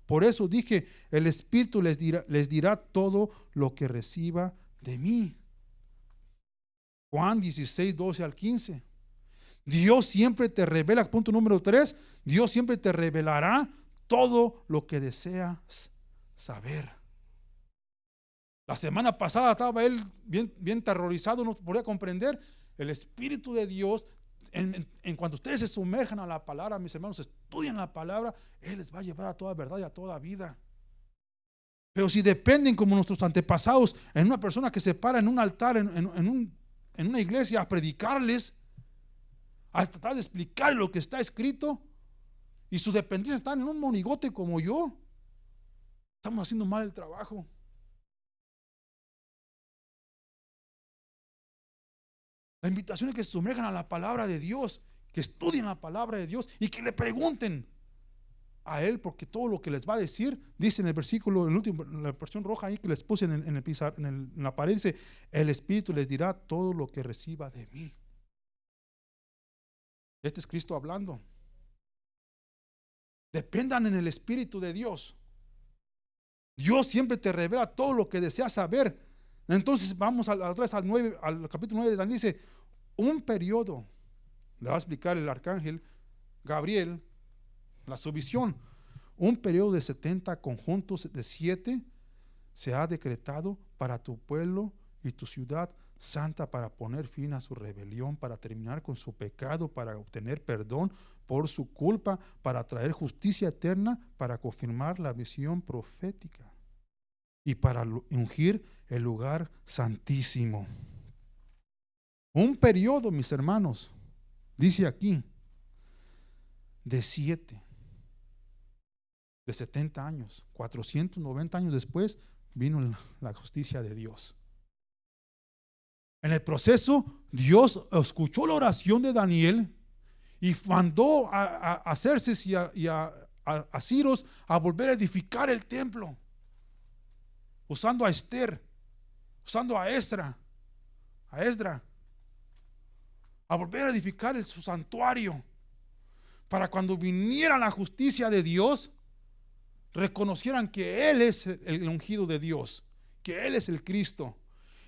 por eso dije, el Espíritu les dirá todo lo que reciba de mí. Juan 16, 12 al 15. Dios siempre te revela, punto número 3, Dios siempre te revelará todo lo que deseas saber. La semana pasada estaba él bien terrorizado, no podía comprender. El Espíritu de Dios, en cuanto ustedes se sumerjan a la palabra, mis hermanos, estudian la palabra, Él les va a llevar a toda verdad y a toda vida. Pero si dependen como nuestros antepasados en una persona que se para en un altar, en una iglesia a predicarles, a tratar de explicar lo que está escrito, y su dependencia están en un monigote como yo, estamos haciendo mal el trabajo. La invitación es que se sumerjan a la palabra de Dios, que estudien la palabra de Dios y que le pregunten a Él, porque todo lo que les va a decir, dice en el versículo, el último, la versión roja ahí que les puse en la pared, dice, el Espíritu les dirá todo lo que reciba de mí. Este es Cristo hablando. Dependan en el Espíritu de Dios. Dios siempre te revela todo lo que deseas saber. Entonces vamos al capítulo 9 de Daniel, dice, un periodo, le va a explicar el arcángel Gabriel, su visión, un periodo de 70 conjuntos de 7 se ha decretado para tu pueblo y tu ciudad santa, para poner fin a su rebelión, para terminar con su pecado, para obtener perdón por su culpa, para traer justicia eterna, para confirmar la visión profética y para ungir el lugar santísimo. Un periodo, mis hermanos, dice aquí, de 70 años, 490 años después, vino la justicia de Dios. En el proceso, Dios escuchó la oración de Daniel y mandó a Xerxes y a Ciros a volver a edificar el templo, usando a Esther, usando a Esdra, a volver a edificar su santuario, para cuando viniera la justicia de Dios, reconocieran que Él es el ungido de Dios, que Él es el Cristo.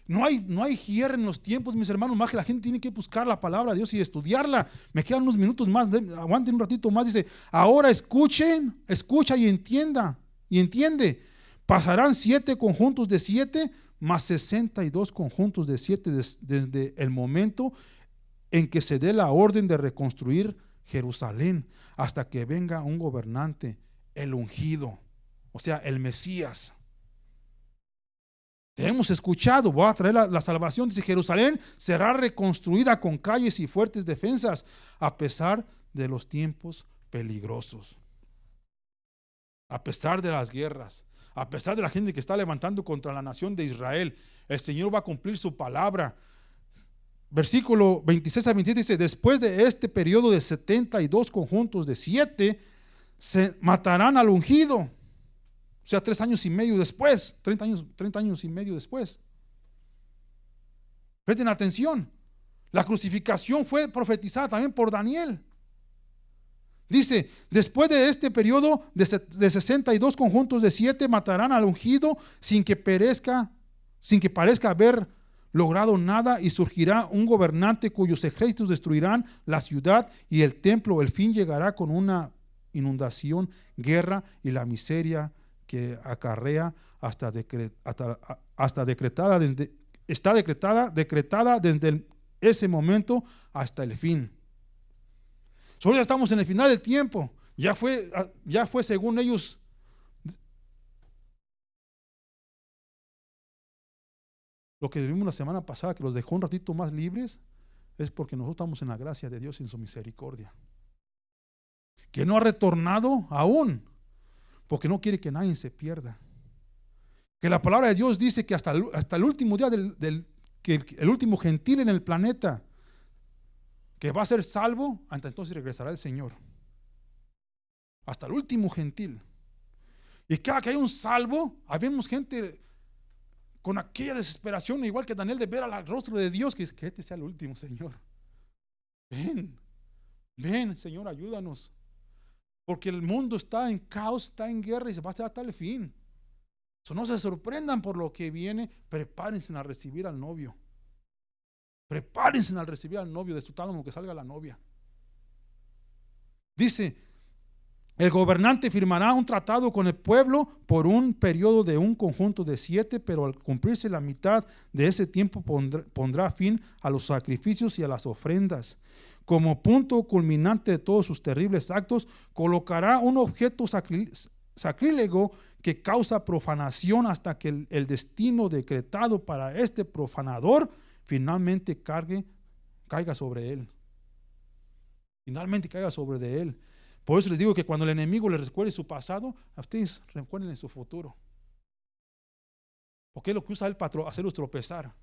No hay cierre en los tiempos, mis hermanos, más que la gente tiene que buscar la palabra de Dios y estudiarla. Me quedan unos minutos más, aguanten un ratito más. Dice, ahora escucha y entiende. Pasarán 7 conjuntos de 7 más 62 conjuntos de 7 desde el momento en que se dé la orden de reconstruir Jerusalén hasta que venga un gobernante, el ungido, o sea, el Mesías. Te hemos escuchado, voy a traer la salvación. Dice, Jerusalén será reconstruida con calles y fuertes defensas a pesar de los tiempos peligrosos, a pesar de las guerras, a pesar de la gente que está levantando contra la nación de Israel. El Señor va a cumplir su palabra. Versículo 26 a 27 dice, después de este periodo de 72 conjuntos de 7, se matarán al ungido. O sea, 3 años y medio después, 30 años y medio después. Presten atención. La crucificación fue profetizada también por Daniel. Dice, después de este periodo de 62 conjuntos de 7 matarán al ungido sin que parezca haber logrado nada, y surgirá un gobernante cuyos ejércitos destruirán la ciudad y el templo. El fin llegará con una inundación, guerra y la miseria que acarrea está decretada desde ese momento hasta el fin. Solo ya estamos en el final del tiempo. Ya fue según ellos. Lo que vimos la semana pasada, que los dejó un ratito más libres, es porque nosotros estamos en la gracia de Dios y en su misericordia. Que no ha retornado aún, porque no quiere que nadie se pierda. Que la palabra de Dios dice que hasta el último día que el último gentil en el planeta que va a ser salvo, hasta entonces regresará el Señor. Hasta el último gentil. Y cada que hay un salvo, habemos gente con aquella desesperación, igual que Daniel, de ver al rostro de Dios, que este sea el último, Señor. Ven, Señor, ayúdanos. Porque el mundo está en caos, está en guerra y se va a hacer hasta el fin. No se sorprendan por lo que viene, prepárense a recibir al novio. Prepárense al recibir al novio, de su tálamo que salga la novia. Dice, el gobernante firmará un tratado con el pueblo por un periodo de un conjunto de 7, pero al cumplirse la mitad de ese tiempo pondrá fin a los sacrificios y a las ofrendas. Como punto culminante de todos sus terribles actos, colocará un objeto sacrílego que causa profanación hasta que el destino decretado para este profanador finalmente caiga sobre él. Finalmente caiga sobre de él. Por eso les digo que cuando el enemigo les recuerde su pasado, a ustedes recuerden en su futuro. Porque es lo que usa él para hacerlos tropezar.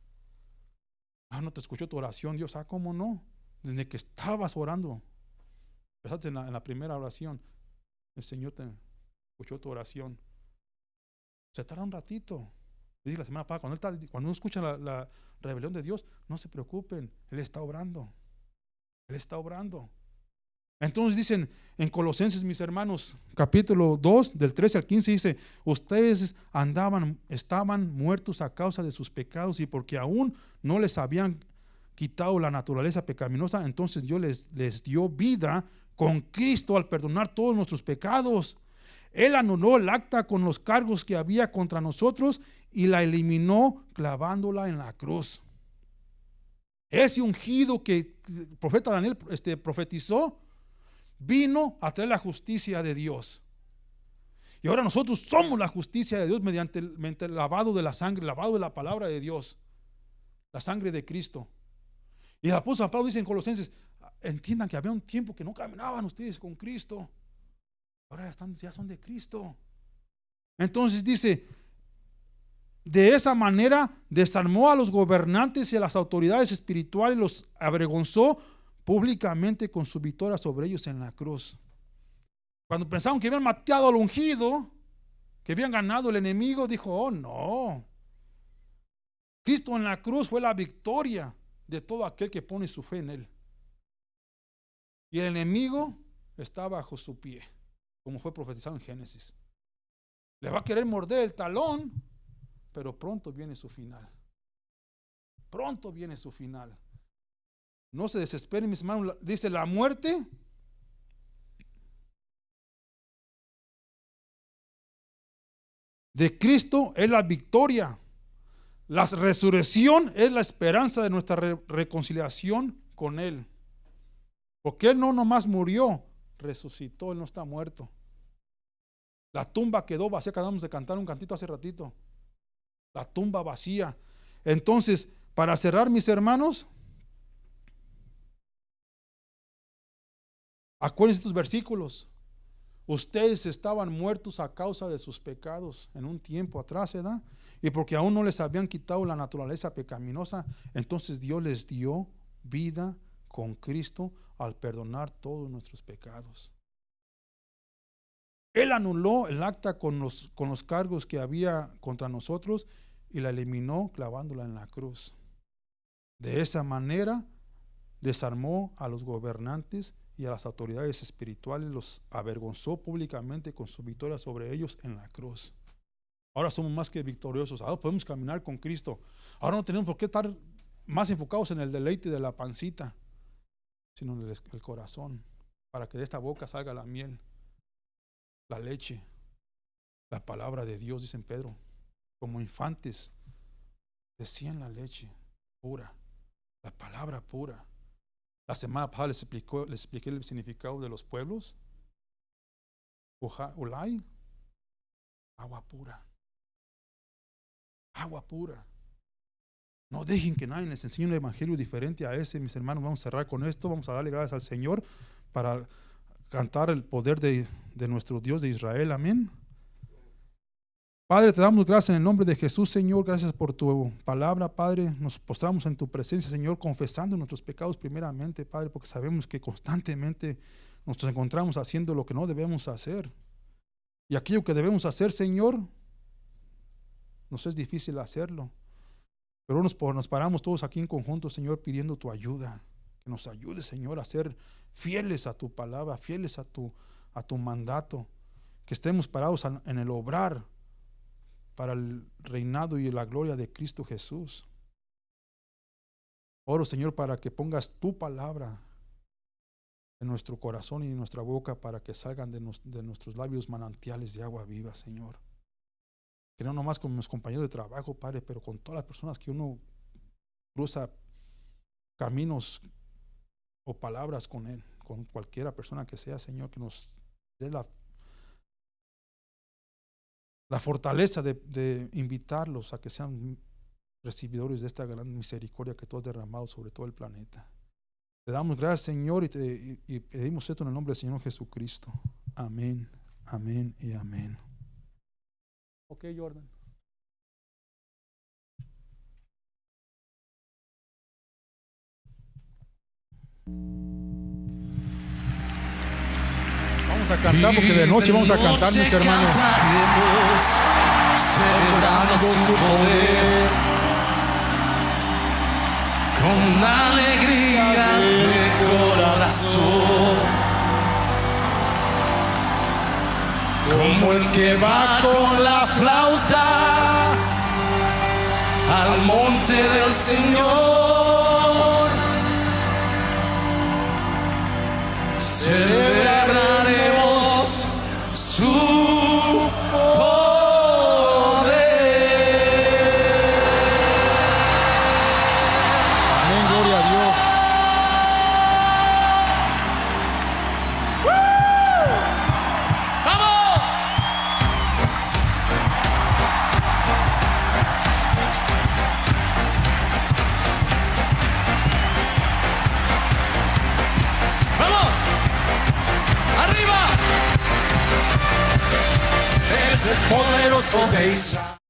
No te escuchó tu oración, Dios. ¿Cómo no? Desde que estabas orando, empezaste en la primera oración, el Señor te escuchó tu oración. Se tarda un ratito. Dije la semana pasada, cuando uno escucha la rebelión de Dios, no se preocupen, Él está obrando. Él está obrando. Entonces dicen en Colosenses, mis hermanos, capítulo 2, del 13 al 15, dice, ustedes estaban muertos a causa de sus pecados, y porque aún no les habían quitado la naturaleza pecaminosa, entonces Dios les dio vida con Cristo al perdonar todos nuestros pecados. Él anuló el acta con los cargos que había contra nosotros y la eliminó clavándola en la cruz. Ese ungido que el profeta Daniel profetizó vino a traer la justicia de Dios. Y ahora nosotros somos la justicia de Dios mediante el lavado de la sangre, el lavado de la palabra de Dios, la sangre de Cristo. Y el apóstol Pablo dice en Colosenses, entiendan que había un tiempo que no caminaban ustedes con Cristo. Ahora ya son de Cristo. Entonces dice, de esa manera desarmó a los gobernantes y a las autoridades espirituales, los avergonzó públicamente con su victoria sobre ellos en la cruz. Cuando pensaron que habían matado al ungido, que habían ganado el enemigo, dijo, oh no, Cristo en la cruz fue la victoria de todo aquel que pone su fe en Él. Y el enemigo está bajo su pie, como fue profetizado en Génesis. Le va a querer morder el talón, pero pronto viene su final. Pronto viene su final. No se desesperen, mis hermanos. Dice, la muerte de Cristo es la victoria. La resurrección es la esperanza de nuestra reconciliación con Él. Porque Él no nomás murió, resucitó, Él no está muerto. La tumba quedó vacía. Acabamos de cantar un cantito hace ratito. La tumba vacía. Entonces, para cerrar, mis hermanos, acuérdense estos versículos. Ustedes estaban muertos a causa de sus pecados en un tiempo atrás, ¿verdad? Y porque aún no les habían quitado la naturaleza pecaminosa, entonces Dios les dio vida con Cristo al perdonar todos nuestros pecados. Él anuló el acta con los cargos que había contra nosotros y la eliminó clavándola en la cruz. De esa manera desarmó a los gobernantes y a las autoridades espirituales los avergonzó públicamente con su victoria sobre ellos en la cruz. Ahora somos más que victoriosos, ahora podemos caminar con Cristo. Ahora no tenemos por qué estar más enfocados en el deleite de la pancita, sino en el corazón, para que de esta boca salga la miel, la leche, la palabra de Dios, dice Pedro. Como infantes decían la leche pura, la palabra pura. La semana pasada les expliqué el significado de los pueblos. Ulay, agua pura. Agua pura. No dejen que nadie les enseñe un evangelio diferente a ese, mis hermanos. Vamos a cerrar con esto. Vamos a darle gracias al Señor para cantar el poder de nuestro Dios de Israel. Amén. Padre, te damos gracias en el nombre de Jesús, Señor. Gracias por tu palabra, Padre. Nos postramos en tu presencia, Señor, confesando nuestros pecados primeramente, Padre, porque sabemos que constantemente nos encontramos haciendo lo que no debemos hacer. Y aquello que debemos hacer, Señor, nos es difícil hacerlo. Pero nos paramos todos aquí en conjunto, Señor, pidiendo tu ayuda. Que nos ayude, Señor, a ser fieles a tu palabra, fieles a tu mandato. Que estemos parados en el obrar para el reinado y la gloria de Cristo Jesús. Oro, Señor, para que pongas tu palabra en nuestro corazón y en nuestra boca, para que salgan de nuestros labios manantiales de agua viva, Señor. Que no nomás con mis compañeros de trabajo, Padre, pero con todas las personas que uno cruza caminos o palabras con él, con cualquiera persona que sea, Señor, que nos dé la fortaleza de invitarlos a que sean recibidores de esta gran misericordia que tú has derramado sobre todo el planeta. Te damos gracias, Señor, y pedimos esto en el nombre del Señor Jesucristo. Amén, amén y amén. Ok, Jordan. Vamos a cantar porque de noche vamos a cantar, mis hermanos. Celebrando su poder con alegría de corazón, como el que va con la flauta al monte del Señor. Celebraremos su poder. Amén, gloria a Dios. ¡Vamos! ¡Vamos! ¡Arriba! Es el poderoso de Israel.